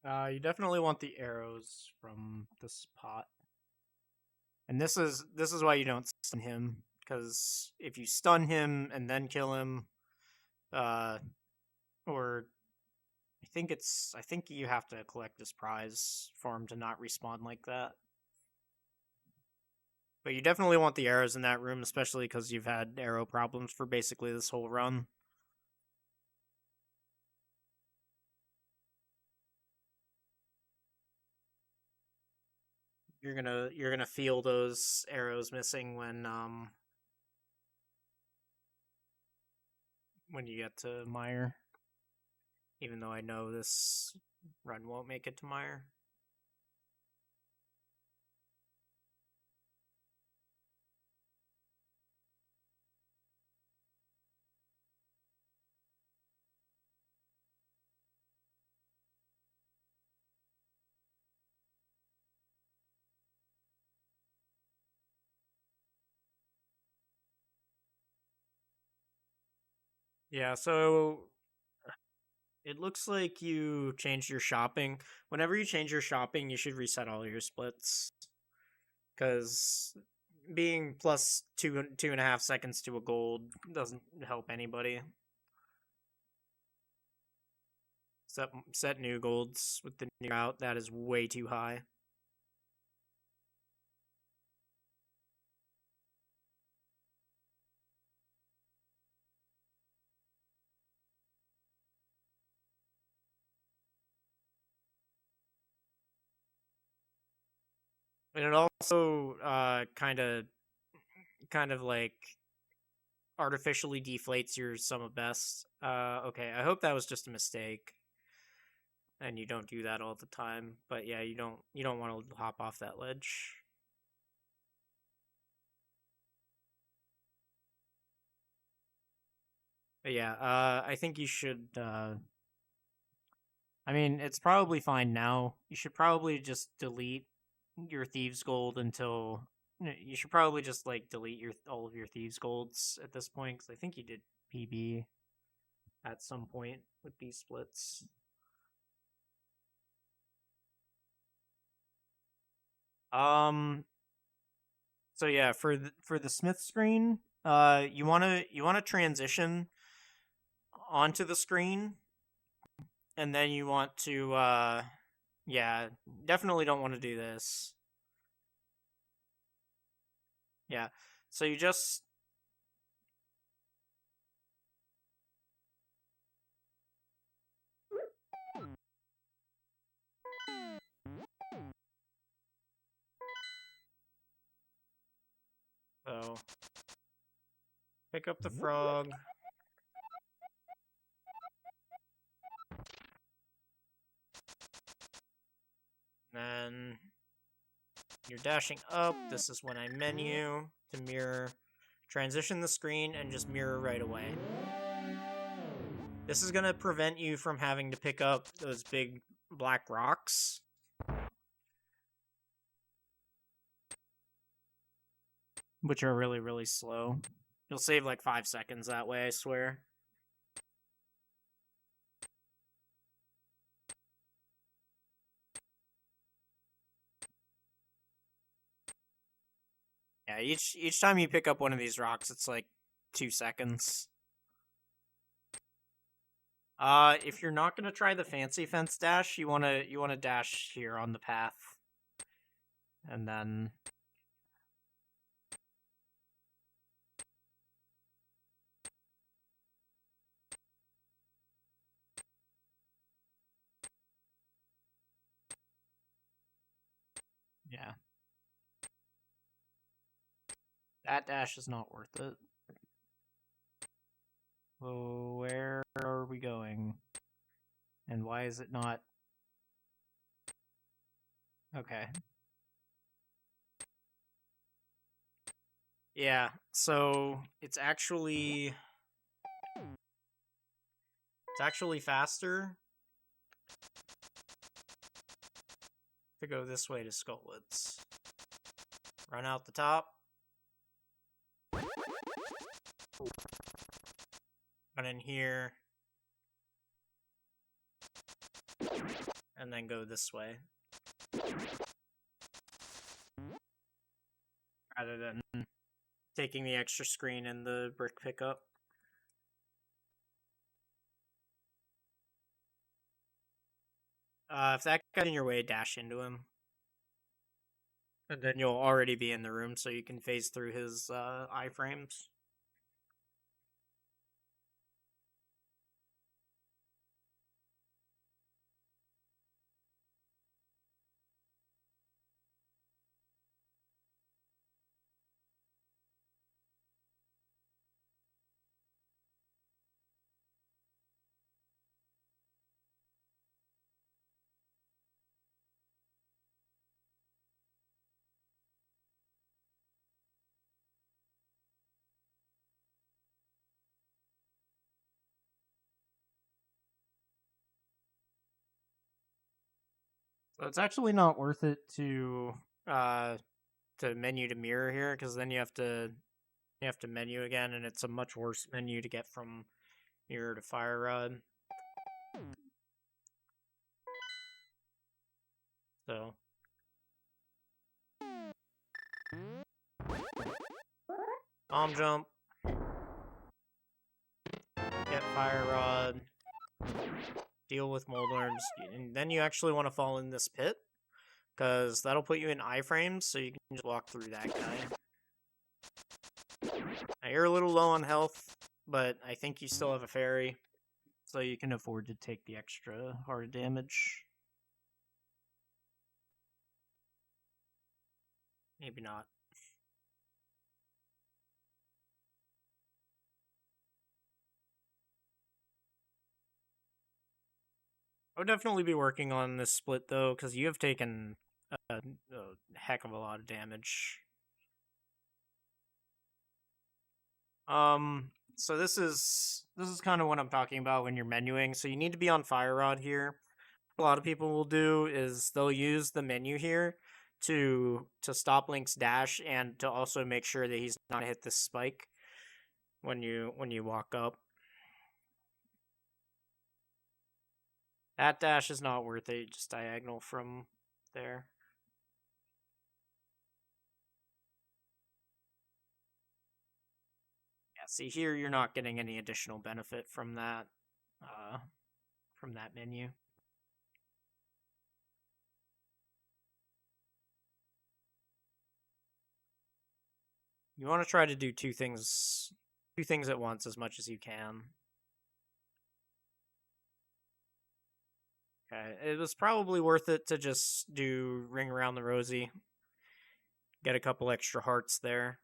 A: You definitely want the arrows from the spot. And this is why you don't stun him, because if you stun him and then kill him, uh, or I think you have to collect this prize for him to not respawn like that. But you definitely want the arrows in that room, especially because you've had arrow problems for basically this whole run. You're gonna feel those arrows missing when you get to Mire. Even though I know this run won't make it to Mire. Yeah, so it looks like you changed your shopping. Whenever you change your shopping, you should reset all your splits. Because being plus 2.5 seconds to a gold doesn't help anybody. Set new golds with the new route. That is way too high. And it also kind of like artificially deflates your sum of best. Okay, I hope that was just a mistake, and you don't do that all the time. But yeah, you don't want to hop off that ledge. But yeah, I think you should I mean, it's probably fine now. You should probably just delete your thieves gold until you should probably just like delete your all of your thieves golds at this point because I think you did PB at some point with these splits. So yeah, for the Smith screen, you wanna transition onto the screen, and then you want to yeah, definitely don't want to do this. Yeah, so you just so pick up the frog. Then you're dashing up. This is when I menu to mirror. Transition the screen and just mirror right away. This is going to prevent you from having to pick up those big black rocks. Which are really, really slow. You'll save like 5 seconds that way, I swear. Yeah, each time you pick up one of these rocks, it's like 2 seconds. If you're not gonna try the fancy fence dash, you wanna dash here on the path, and then yeah, that dash is not worth it. So where are we going? And why is it not? Okay. Yeah, so it's actually faster to go this way to Skullwoods. Run out the top. Run in here. And then go this way. Rather than taking the extra screen and the brick pickup. If that got in your way, dash into him. And then you'll already be in the room, so you can phase through his iframes. So it's actually not worth it to menu to mirror here, because then you have to menu again, and it's a much worse menu to get from mirror to fire rod. So bomb jump, get fire rod, deal with moldarms, and then you actually want to fall in this pit, because that'll put you in iframes, so you can just walk through that guy. Now you're a little low on health, but I think you still have a fairy, so you can afford to take the extra hard damage. Maybe not. I would definitely be working on this split, though, because you have taken a heck of a lot of damage. So this is kind of what I'm talking about when you're menuing. So you need to be on fire rod here, a lot of people will do is they'll use the menu here to stop Link's dash and to also make sure that he's not hit this spike when you walk up. That dash is not worth it, just diagonal from there. Yeah, see here you're not getting any additional benefit from that menu. You want to try to do two things at once as much as you can. Okay, it was probably worth it to just do Ring Around the Rosie. Get a couple extra hearts there.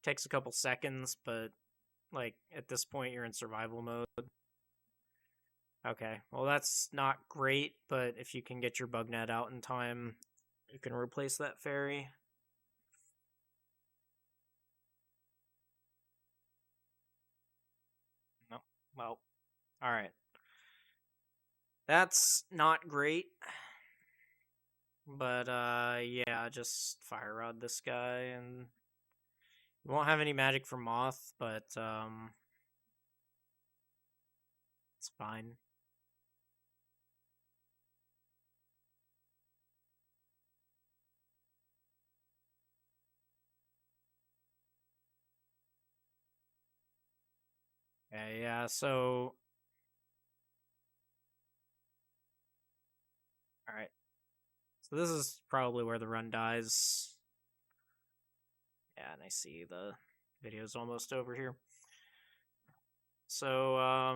A: Takes a couple seconds, but like at this point you're in survival mode. Okay, well that's not great, but if you can get your bug net out in time, you can replace that fairy. No, well, all right. That's not great. But yeah, just fire rod this guy, and we won't have any magic for Moth, but it's fine. Okay, yeah, so alright. So this is probably where the run dies. Yeah, and I see the video's almost over here. So,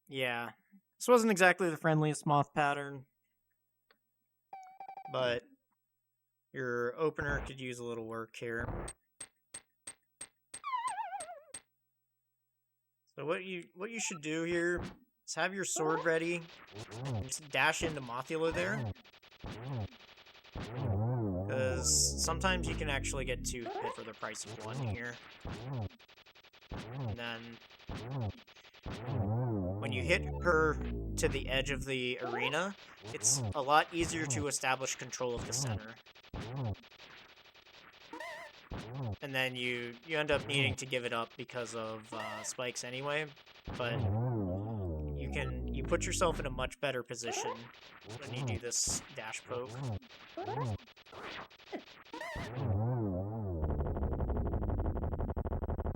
A: yeah. This wasn't exactly the friendliest Moth pattern, but your opener could use a little work here. So what you should do here is have your sword ready. Just dash into Mothula there. Because sometimes you can actually get 2 hit for the price of 1 here. And then when you hit her to the edge of the arena, it's a lot easier to establish control of the center. And then you end up needing to give it up because of spikes anyway, but you put yourself in a much better position when you do this dash poke.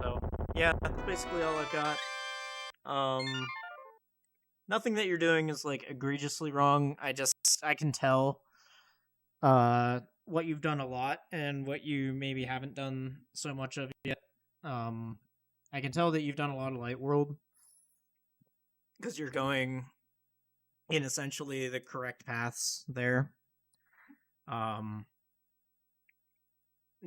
A: So yeah, that's basically all I've got. Nothing that you're doing is like egregiously wrong. I can tell what you've done a lot and what you maybe haven't done so much of yet. I can tell that you've done a lot of Light World because you're going in essentially the correct paths there. The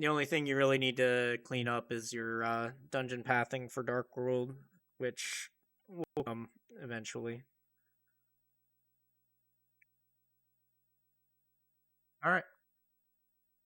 A: only thing you really need to clean up is your dungeon pathing for Dark World, which will come eventually. All right.